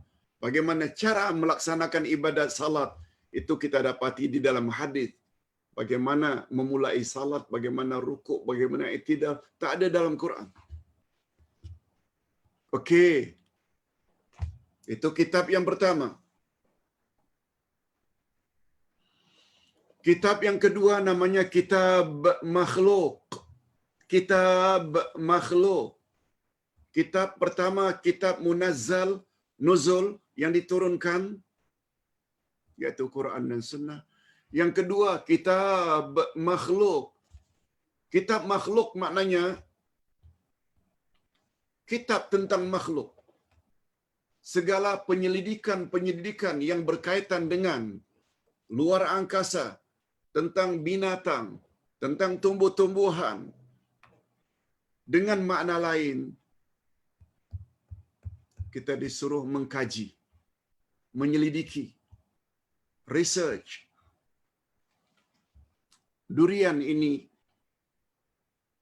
S1: Bagaimana cara melaksanakan ibadat salat, itu kita dapati di dalam hadis. Bagaimana memulai salat, bagaimana rukuk, bagaimana i'tidal, tak ada dalam Quran. Okey. Itu kitab yang pertama. Kitab yang kedua namanya kitab makhluk. Kitab makhluk. Kitab pertama kitab munazzal, nuzul yang diturunkan, iaitu Quran dan Sunnah. Yang kedua kitab makhluk. Kitab makhluk maknanya kitab tentang makhluk. Segala penyelidikan yang berkaitan dengan luar angkasa, tentang binatang, tentang tumbuh-tumbuhan, dengan makna lain, kita disuruh mengkaji, menyelidiki, research. Durian ini,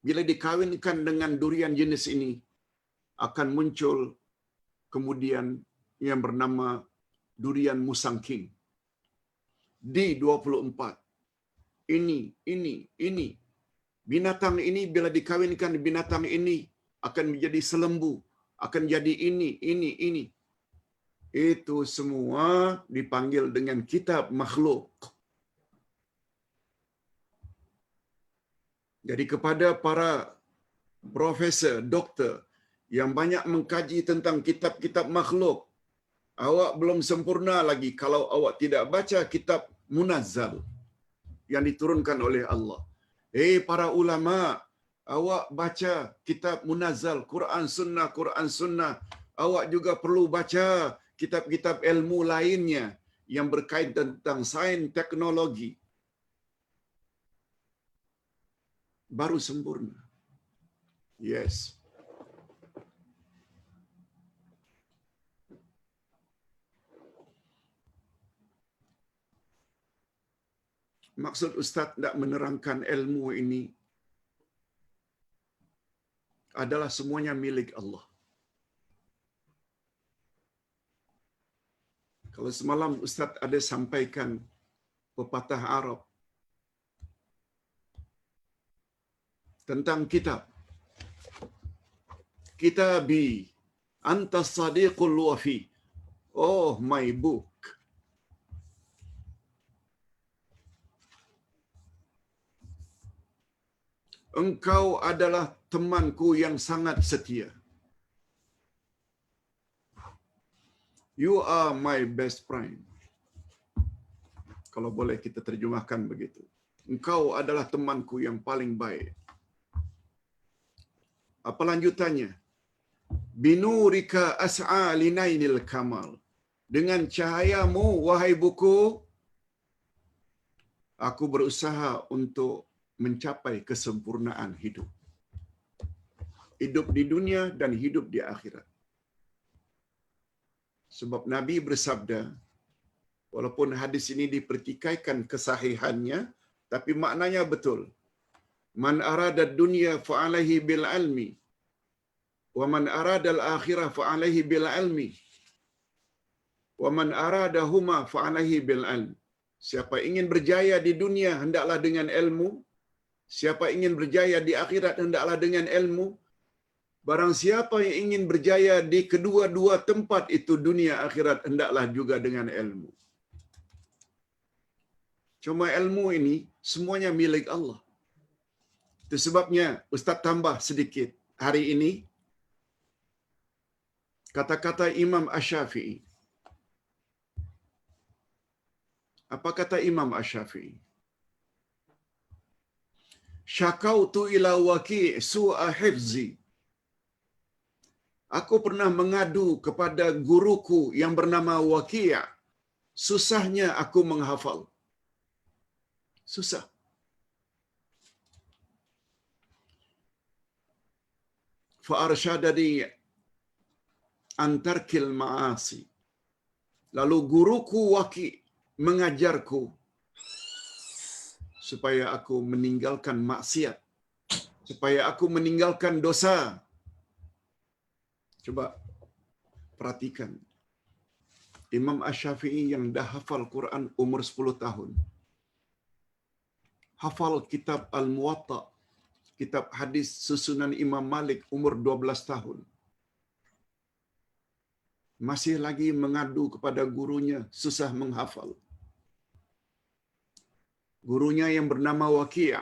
S1: bila dikawinkan dengan durian jenis ini, akan muncul kemudian yang bernama durian musangking. D24. Ini. Binatang ini bila dikawinkan binatang ini akan menjadi selembu, akan jadi ini. Itu semua dipanggil dengan kitab makhluk. Jadi kepada para profesor, doktor yang banyak mengkaji tentang kitab-kitab makhluk, awak belum sempurna lagi kalau awak tidak baca kitab munazzal yang diturunkan oleh Allah. Para ulama, awak baca kitab munazzal, Quran Sunnah. Awak juga perlu baca kitab-kitab ilmu lainnya yang berkaitan tentang sains, teknologi. Baru sempurna. Yes. Maksud Ustaz nak menerangkan ilmu ini adalah semuanya milik Allah. Kalau semalam Ustaz ada sampaikan pepatah Arab tentang kitab. Kitabi, anta sadiqul wafi. Oh, my book. Engkau adalah temanku yang sangat setia. You are my best friend. Kalau boleh kita terjemahkan begitu. Engkau adalah temanku yang paling baik. Apa lanjutannya? Binurika as'a linainil kamal. Dengan cahayamu, wahai buku, aku berusaha untuk mencapai kesempurnaan hidup. Hidup di dunia dan hidup di akhirat. Sebab Nabi bersabda, walaupun hadis ini dipertikaikan kesahihannya, tapi maknanya betul. Man arada dunya fa'alaihi bil ilmi, wa man arada al akhirah fa'alaihi bil ilmi, wa man arada huma fa'alaihi bil ilm. Siapa ingin berjaya di dunia hendaklah dengan ilmu, siapa ingin berjaya di akhirat hendaklah dengan ilmu. Barang siapa yang ingin berjaya di kedua-dua tempat itu, dunia akhirat, hendaklah juga dengan ilmu. Cuma ilmu ini semuanya milik Allah. Itu sebabnya Ustaz tambah sedikit hari ini kata-kata Imam Asy-Syafi'i. Apa kata Imam Asy-Syafi'i? Syakautu ila waki' su'a hifzi. Aku pernah mengadu kepada guruku yang bernama Waki'. Susahnya aku menghafal. Susah. Fa'arsyadani antarkil ma'asi. Lalu guruku Waki' mengajarku supaya aku meninggalkan maksiat, supaya aku meninggalkan dosa. Coba perhatikan. Imam Asy-Syafi'i yang dah hafal Quran umur 10 tahun. Hafal kitab Al-Muwatta, kitab hadis susunan Imam Malik umur 12 tahun. Masih lagi mengadu kepada gurunya, susah menghafal. Gurunya yang bernama Waki'.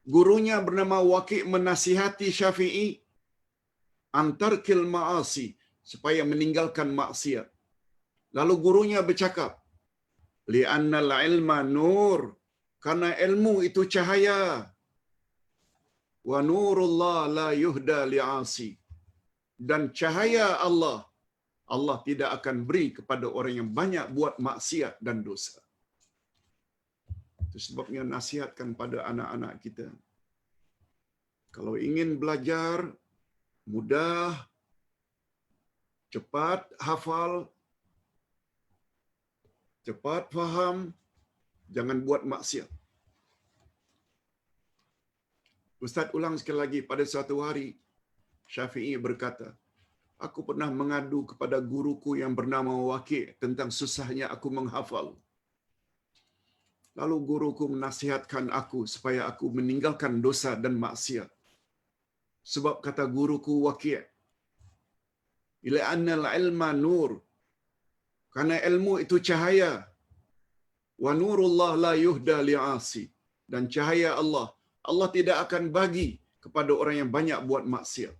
S1: Gurunya bernama Waki' menasihati Syafi'i antarkil ma'asi, supaya meninggalkan maksiat. Lalu gurunya bercakap, li'annal ilma nur, karena ilmu itu cahaya. Wa nurullah la yuhda li'asi. Dan cahaya Allah, Allah tidak akan beri kepada orang yang banyak buat maksiat dan dosa. Itu sebabnya nasihatkan pada anak-anak kita. Kalau ingin belajar, mudah, cepat hafal, cepat faham, jangan buat maksiat. Ustaz ulang sekali lagi, pada suatu hari Syafi'i berkata, aku pernah mengadu kepada guruku yang bernama Waki' tentang susahnya aku menghafal. Lalu guruku menasihatkan aku supaya aku meninggalkan dosa dan maksiat. Sebab kata guruku Waki', ila annal ilma nur, karena ilmu itu cahaya. Wa nurullah la yuhda li'asi, dan cahaya Allah, Allah tidak akan bagi kepada orang yang banyak buat maksiat.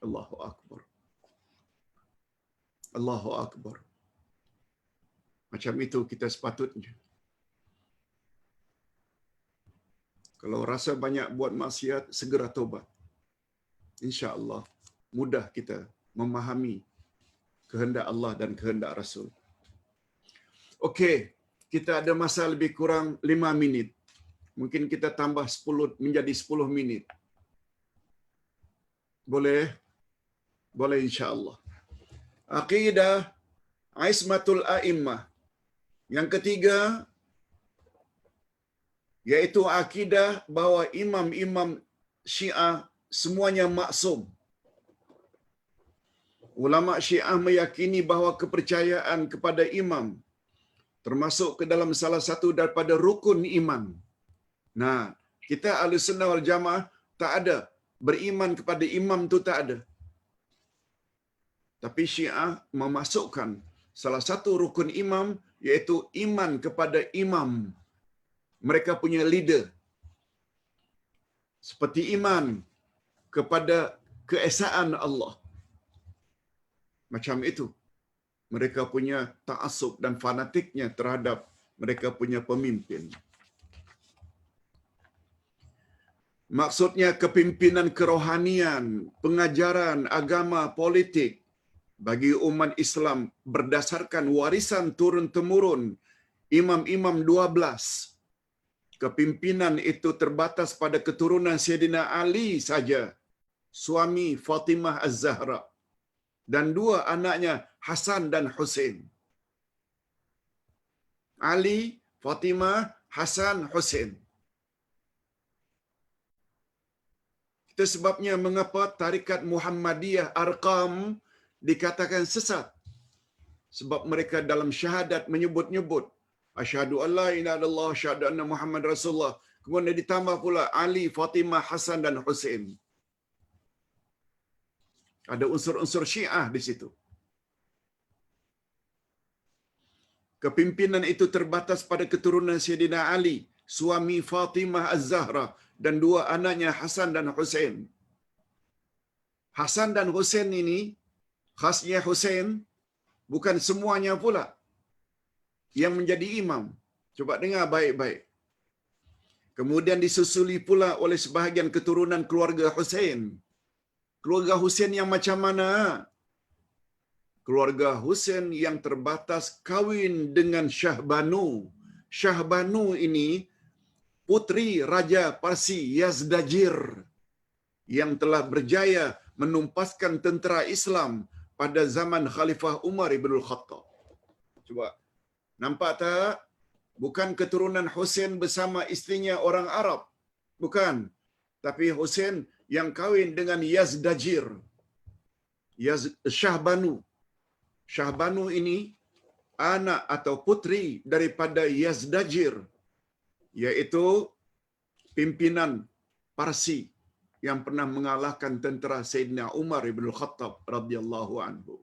S1: Allahu Akbar. Allahu Akbar. Macam itu kita sepatutnya. Kalau rasa banyak buat maksiat, segera tobat. Insya-Allah mudah kita memahami kehendak Allah dan kehendak Rasul. Okey, kita ada masa lebih kurang 5 minit. Mungkin kita tambah 10 menjadi 10 minit. Boleh? Boleh insya-Allah. Aqidah Ismatul A'immah. Yang ketiga, yaitu akidah bahawa imam-imam Syiah semuanya maksum. Ulama Syiah meyakini bahawa kepercayaan kepada imam termasuk ke dalam salah satu daripada rukun iman. Nah, kita Ahlussunnah wal Jamaah tak ada beriman kepada imam tu, tak ada. Tapi Syiah memasukkan salah satu rukun imam iaitu iman kepada imam. Mereka punya leader. Seperti iman kepada keesaan Allah. Macam itu. Mereka punya ta'assub dan fanatiknya terhadap mereka punya pemimpin. Maksudnya kepimpinan kerohanian, pengajaran agama, politik bagi umat Islam berdasarkan warisan turun-temurun imam-imam 12. Kepimpinan itu terbatas pada keturunan Sayyidina Ali saja, suami Fatimah Az-Zahra, dan 2 anaknya Hasan dan Husain. Ali, Fatimah, Hasan, Husain. Itu sebabnya mengapa tarikat Muhammadiyah Arqam dikatakan sesat. Sebab mereka dalam syahadat menyebut-nyebut asyhadu an la ilaha illallah, asyhadu anna Muhammad Rasulullah. Kemudian ditambah pula Ali, Fatimah, Hasan dan Husain. Ada unsur-unsur Syiah di situ. Kepimpinan itu terbatas pada keturunan Sayyidina Ali, suami Fatimah Az-Zahra, dan 2 anaknya Hasan dan Husain. Hasan dan Husain ini, khasnya Husain, bukan semuanya pula yang menjadi imam. Coba dengar baik-baik. Kemudian disusuli pula oleh sebahagian keturunan keluarga Husain. Keluarga Husain yang macam mana? Keluarga Husain yang terbatas kawin dengan Syahbanu. Syahbanu ini putri Raja Parsi Yazdajir yang telah berjaya menumpaskan tentera Islam pada zaman Khalifah Umar ibn Khattab. Coba, nampak tak? Bukan keturunan Husain bersama istrinya orang Arab. Bukan. Tapi Husain yang kahwin dengan Yazdajir. Syahbanu. Syahbanu ini anak atau putri daripada Yazdajir, iaitu pimpinan Parsi yang pernah mengalahkan tentera Sayyidina Umar ibn Khattab radhiyallahu anhu.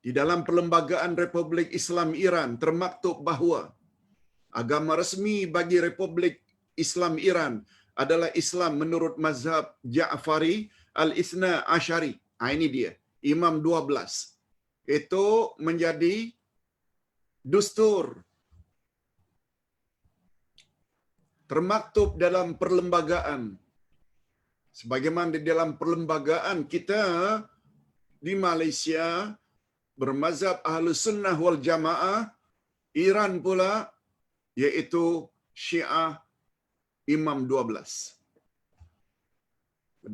S1: Di dalam Perlembagaan Republik Islam Iran termaktub bahawa agama resmi bagi Republik Islam Iran adalah Islam menurut mazhab Ja'fari al-Ithna Asyari. Ini dia, Imam 12. Itu menjadi dustur. Termaktub dalam perlembagaan. Sebagaimana di dalam perlembagaan kita di Malaysia bermazhab Ahlus Sunnah wal Jamaah, Iran pula iaitu Syiah Imam 12.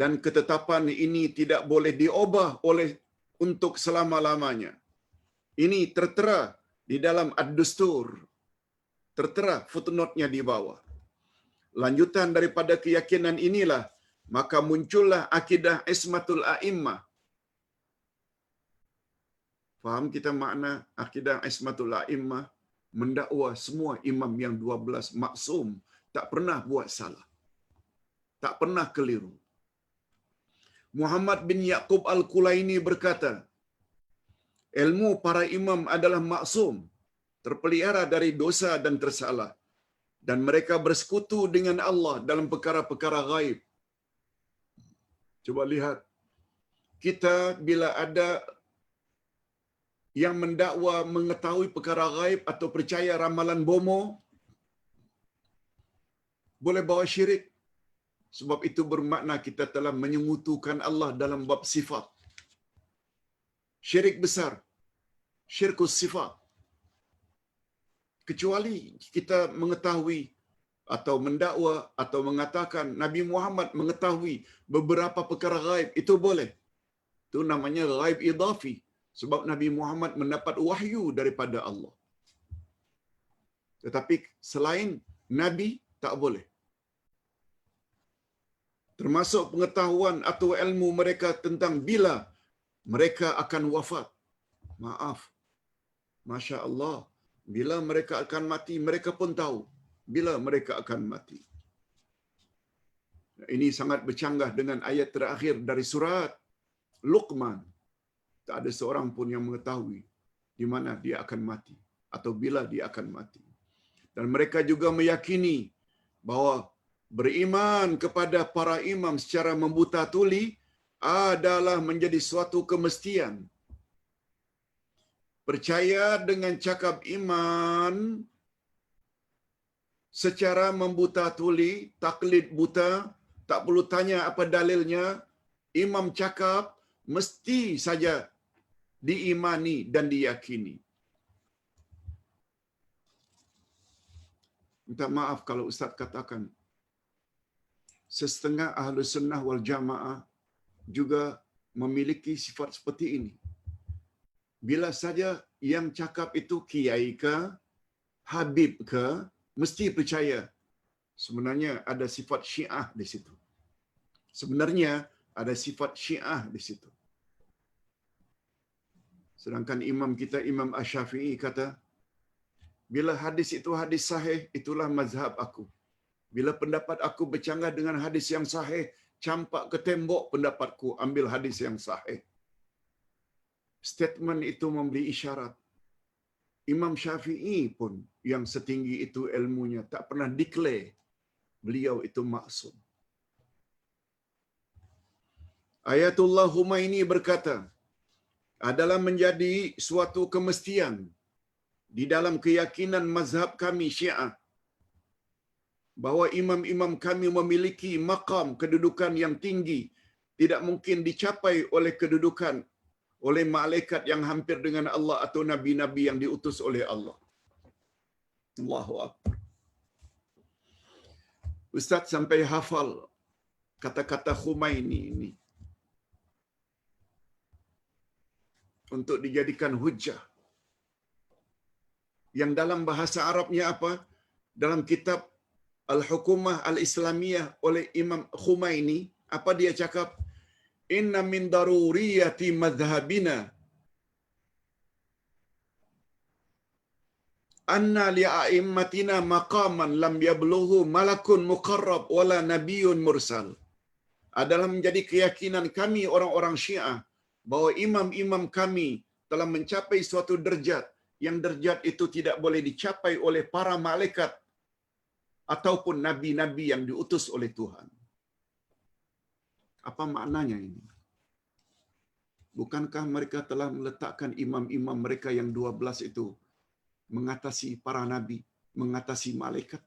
S1: Dan ketetapan ini tidak boleh diubah oleh untuk selama-lamanya. Ini tertera di dalam Ad-Dustur. Tertera footnote-nya di bawah. Lanjutan daripada keyakinan inilah, maka muncullah akidah Ismatul A'immah. Faham kita makna akidah Ismatul A'immah? Mendakwa semua imam yang 12 maksum, tak pernah buat salah, tak pernah keliru. Muhammad bin Yaqub Al-Kulaini berkata, ilmu para imam adalah maksum, terpelihara dari dosa dan tersalah, dan mereka bersekutu dengan Allah dalam perkara-perkara ghaib. Coba lihat, kita bila ada yang mendakwa mengetahui perkara ghaib atau percaya ramalan bomo, boleh bawa syirik. Sebab itu bermakna kita telah menyengutukan Allah dalam bab sifat. Syirik besar, syirkus sifat. Kecuali kita mengetahui atau mendakwa atau mengatakan Nabi Muhammad mengetahui beberapa perkara ghaib, itu boleh. Itu namanya ghaib idhafi. Sebab Nabi Muhammad mendapat wahyu daripada Allah. Tetapi selain Nabi, tak boleh. Termasuk pengetahuan atau ilmu mereka tentang bila mereka akan wafat. Maaf. Masya Allah. Bila mereka akan mati, mereka pun tahu bila mereka akan mati. Ini sangat bercanggah dengan ayat terakhir dari surat Luqman. Tak ada seorang pun yang mengetahui di mana dia akan mati atau bila dia akan mati. Dan mereka juga meyakini bahawa beriman kepada para imam secara membuta tuli adalah menjadi suatu kemestian. Percaya dengan cakap iman secara membuta tuli, taklid buta, tak perlu tanya apa dalilnya, imam cakap mesti saja diimani dan diyakini. Minta maaf kalau Ustaz katakan, setengah ahlu sunnah wal jamaah juga memiliki sifat seperti ini. Bila saja yang cakap itu kiai ke, habib ke, mesti percaya. Sebenarnya ada sifat syiah di situ. Sebenarnya ada sifat syiah di situ. Sedangkan imam kita, Imam Asy-Syafi'i kata, bila hadis itu hadis sahih, itulah mazhab aku. Bila pendapat aku bercanggah dengan hadis yang sahih, campak ke tembok pendapatku, ambil hadis yang sahih. Statement itu memberi isyarat. Imam Syafi'i pun yang setinggi itu ilmunya tak pernah declare beliau itu maksum. Ayatullah Humaini berkata, adalah menjadi suatu kemestian di dalam keyakinan mazhab kami Syiah bahawa imam-imam kami memiliki maqam kedudukan yang tinggi, tidak mungkin dicapai oleh kedudukan oleh malaikat yang hampir dengan Allah atau nabi-nabi yang diutus oleh Allah. Allahu Akbar. Ustaz sampai hafal kata-kata Khumaini ini untuk dijadikan hujjah. Yang dalam bahasa Arabnya apa? Dalam kitab Al-Hukumah Al-Islamiyah oleh Imam Khumaini, apa dia cakap? Inna min daruriyati madhhabina anna li'a'immatina maqaman lam yablughu malakun muqarrab wala nabiyyun mursal. Adalah menjadi keyakinan kami orang-orang Syiah bahawa imam-imam kami telah mencapai suatu derjat yang derjat itu tidak boleh dicapai oleh para malaikat ataupun nabi-nabi yang diutus oleh Tuhan. Apa maknanya ini? Bukankah mereka telah meletakkan imam-imam mereka yang 12 itu mengatasi para nabi, mengatasi malaikat?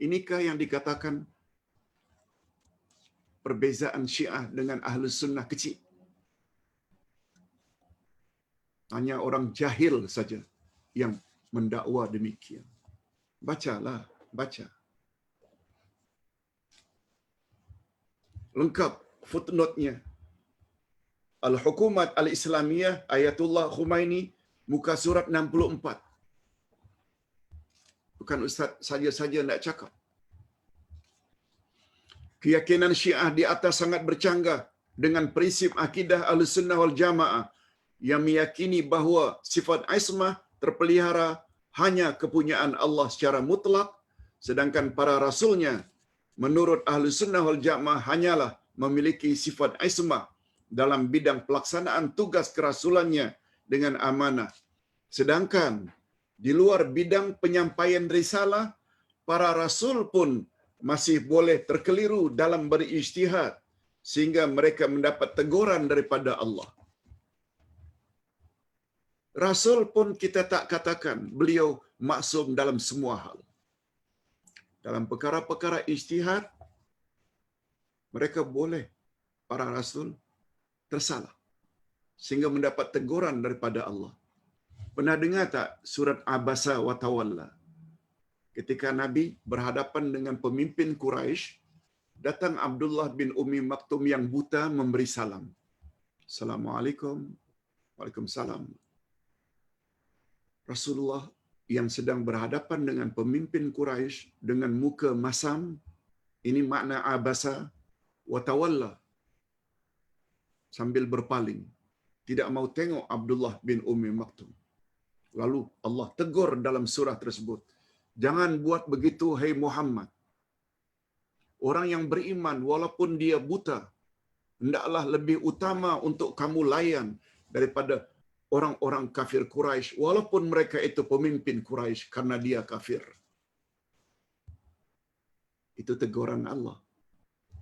S1: Inikah yang dikatakan perbezaan Syiah dengan Ahlus Sunnah kecil? Hanya orang jahil saja yang mendakwa demikian. Bacalah, baca. Lengkap footnote-nya. Al-Hukumat Al-Islamiyah Ayatullah Khumaini muka surat 64. Bukan Ustaz saja-saja nak cakap. Keyakinan Syiah di atas sangat bercanggah dengan prinsip akidah Ahlussunnah wal Jamaah yang meyakini bahawa sifat ismah terpelihara hanya kepunyaan Allah secara mutlak, sedangkan para rasulnya menurut Ahlussunnah wal Jamaah hanyalah memiliki sifat ismah dalam bidang pelaksanaan tugas kerasulannya dengan amanah. Sedangkan di luar bidang penyampaian risalah, para rasul pun masih boleh terkeliru dalam berijtihad sehingga mereka mendapat teguran daripada Allah. Rasul pun kita tak katakan beliau maksum dalam semua hal. Dalam perkara-perkara ijtihad, mereka boleh, para rasul, tersalah sehingga mendapat teguran daripada Allah. Pernah dengar tak surat Abasa wa Tawalla? Ketika Nabi berhadapan dengan pemimpin Quraisy, datang Abdullah bin Ummi Maktum yang buta memberi salam. Assalamualaikum. Waalaikumsalam. Rasulullah yang sedang berhadapan dengan pemimpin Quraisy dengan muka masam, ini makna abasa wa tawalla, sambil berpaling, tidak mau tengok Abdullah bin Ummi Maktum. Lalu Allah tegur dalam surah tersebut, jangan buat begitu hai Muhammad. Orang yang beriman walaupun dia buta, hendaklah lebih utama untuk kamu layan daripada orang-orang kafir Quraisy walaupun mereka itu pemimpin Quraisy karena dia kafir. Itu teguran Allah.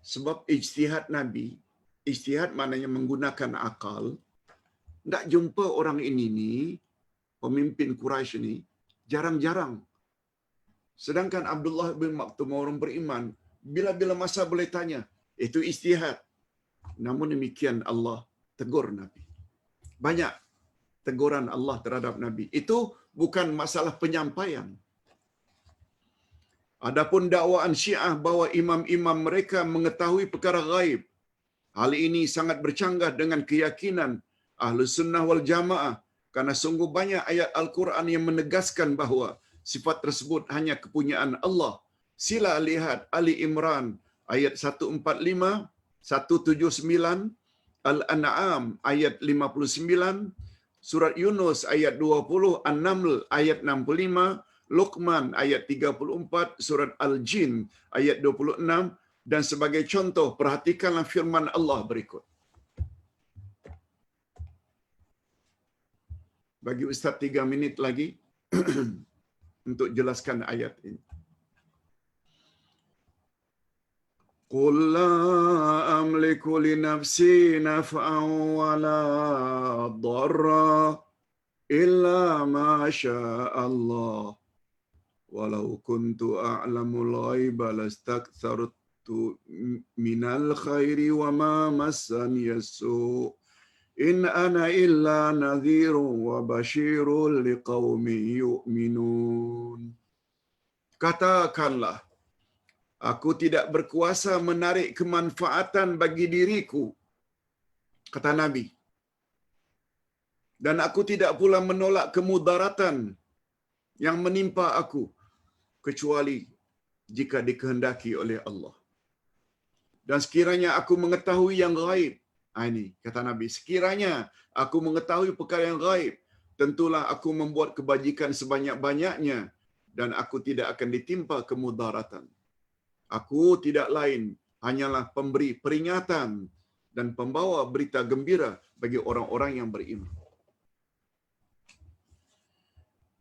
S1: Sebab ijtihad Nabi, ijtihad maknanya menggunakan akal, tak jumpa orang ini ni, pemimpin Quraisy ni, jarang-jarang. Sedangkan Abdullah bin Maktum orang beriman, bila-bila masa boleh tanya, itu ijtihad. Namun demikian Allah tegur Nabi. Banyak teguran Allah terhadap Nabi. Itu bukan masalah penyampaian. Adapun dakwaan Syiah bahawa imam-imam mereka mengetahui perkara gaib, hal ini sangat bercanggah dengan keyakinan Ahlus Sunnah wal Jamaah, karena sungguh banyak ayat Al-Quran yang menegaskan bahawa sifat tersebut hanya kepunyaan Allah. Sila lihat Ali Imran ayat 145, 179, Al-An'am ayat 59, Surat Yunus ayat 20, An-Naml ayat 65, Luqman ayat 34, Surat Al-Jin ayat 26, dan sebagai contoh, perhatikanlah firman Allah berikut. Bagi Ustaz 3 minit lagi untuk jelaskan ayat ini. Qul la amliku li nafsi naf'an wa la dharra illa ma syaa Allah. Walau kuntu a'lamul ghaiba lastakthartu minal khairi wa ma massani as-su'. In ana illa nadhirun wa basyirun liqaumin yu'minun. Katakanlah, aku tidak berkuasa menarik kemanfaatan bagi diriku, kata Nabi. Dan aku tidak pula menolak kemudaratan yang menimpa aku, kecuali jika dikehendaki oleh Allah. Dan sekiranya aku mengetahui yang gaib, ini kata Nabi, sekiranya aku mengetahui perkara yang gaib, tentulah aku membuat kebajikan sebanyak-banyaknya dan aku tidak akan ditimpa kemudaratan. Aku tidak lain hanyalah pemberi peringatan dan pembawa berita gembira bagi orang-orang yang beriman.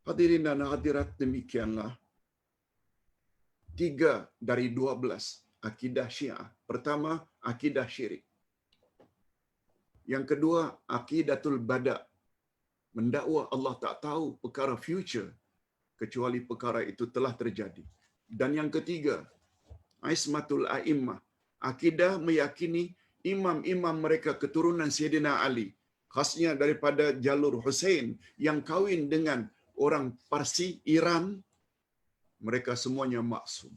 S1: Hadirin dan hadirat, demikianlah 3 dari 12 akidah Syiah. Pertama, akidah syirik. Yang kedua, akidatul bada', mendakwa Allah tak tahu perkara future kecuali perkara itu telah terjadi. Dan yang ketiga, ismatul a'immah, akidah meyakini imam-imam mereka keturunan Sayyidina Ali, khasnya daripada jalur Hussein yang kahwin dengan orang Parsi Iran, mereka semuanya maksum.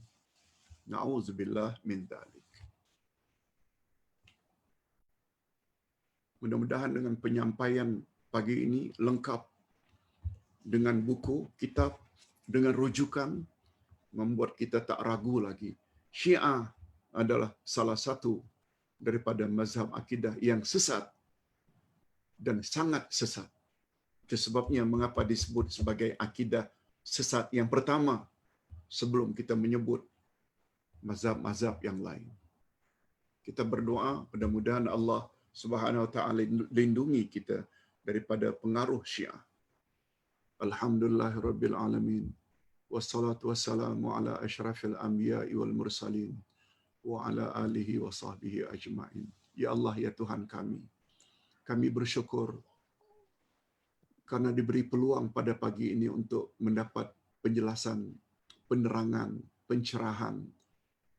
S1: Na'udzubillah min dzalik. Mudah-mudahan dengan penyampaian pagi ini lengkap dengan buku, kitab, dengan rujukan, membuat kita tak ragu lagi. Syiah adalah salah satu daripada mazhab akidah yang sesat dan sangat sesat. Itu sebabnya mengapa disebut sebagai akidah sesat yang pertama sebelum kita menyebut mazhab-mazhab yang lain. Kita berdoa mudah-mudahan Allah Subhanahu wa taala lindungi kita daripada pengaruh Syiah. Alhamdulillahirabbil alamin. Wassalatu wassalamu ala asyrafil anbiya'i wal mursalin wa ala alihi wa sahbihi ajma'in. Ya Allah, ya Tuhan kami bersyukur karena diberi peluang pada pagi ini untuk mendapat penjelasan, penerangan, pencerahan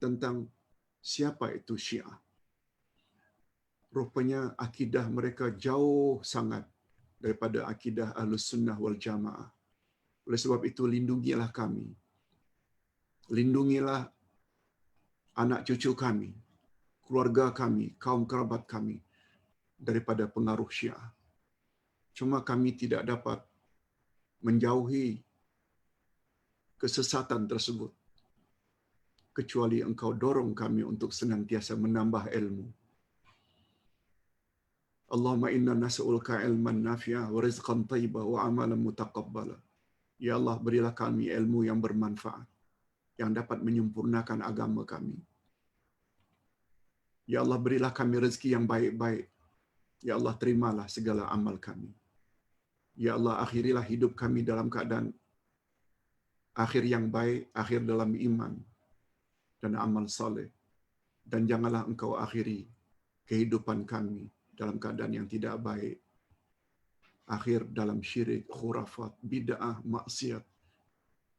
S1: tentang siapa itu Syiah. Rupanya akidah mereka jauh sangat daripada akidah Ahlus Sunnah wal Jamaah. Oleh sebab itu, lindungilah kami. Lindungilah anak cucu kami, keluarga kami, kaum kerabat kami daripada pengaruh Syiah. Cuma kami tidak dapat menjauhi kesesatan tersebut kecuali Engkau dorong kami untuk senantiasa menambah ilmu. Allahumma inna nas'aluka ilman nafi'ah wa rizqan thayyibah wa amalan mutaqabbala. Ya Allah, berilah kami ilmu yang bermanfaat, yang dapat menyempurnakan agama kami. Ya Allah, berilah kami rezeki yang baik-baik. Ya Allah, terimalah segala amal kami. Ya Allah, akhirilah hidup kami dalam keadaan akhir yang baik, akhir dalam iman dan amal saleh. Dan janganlah Engkau akhiri kehidupan kami dalam keadaan yang tidak baik, akhir dalam syirik, khurafat, bid'ah, maksiat.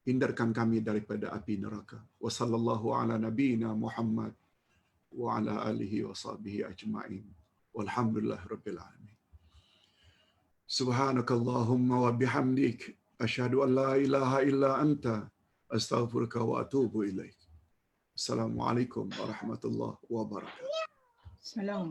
S1: Hindarkan kami daripada api neraka. Wa sallallahu ala nabiyyina Muhammad wa ala alihi wa sahbihi ajma'in. Walhamdulillah rabbil alamin. Subhanakallahumma wa bihamdik asyhadu an la ilaha illa anta astaghfiruka wa atubu ilaik. Assalamualaikum warahmatullahi wabarakatuh.
S2: Salam.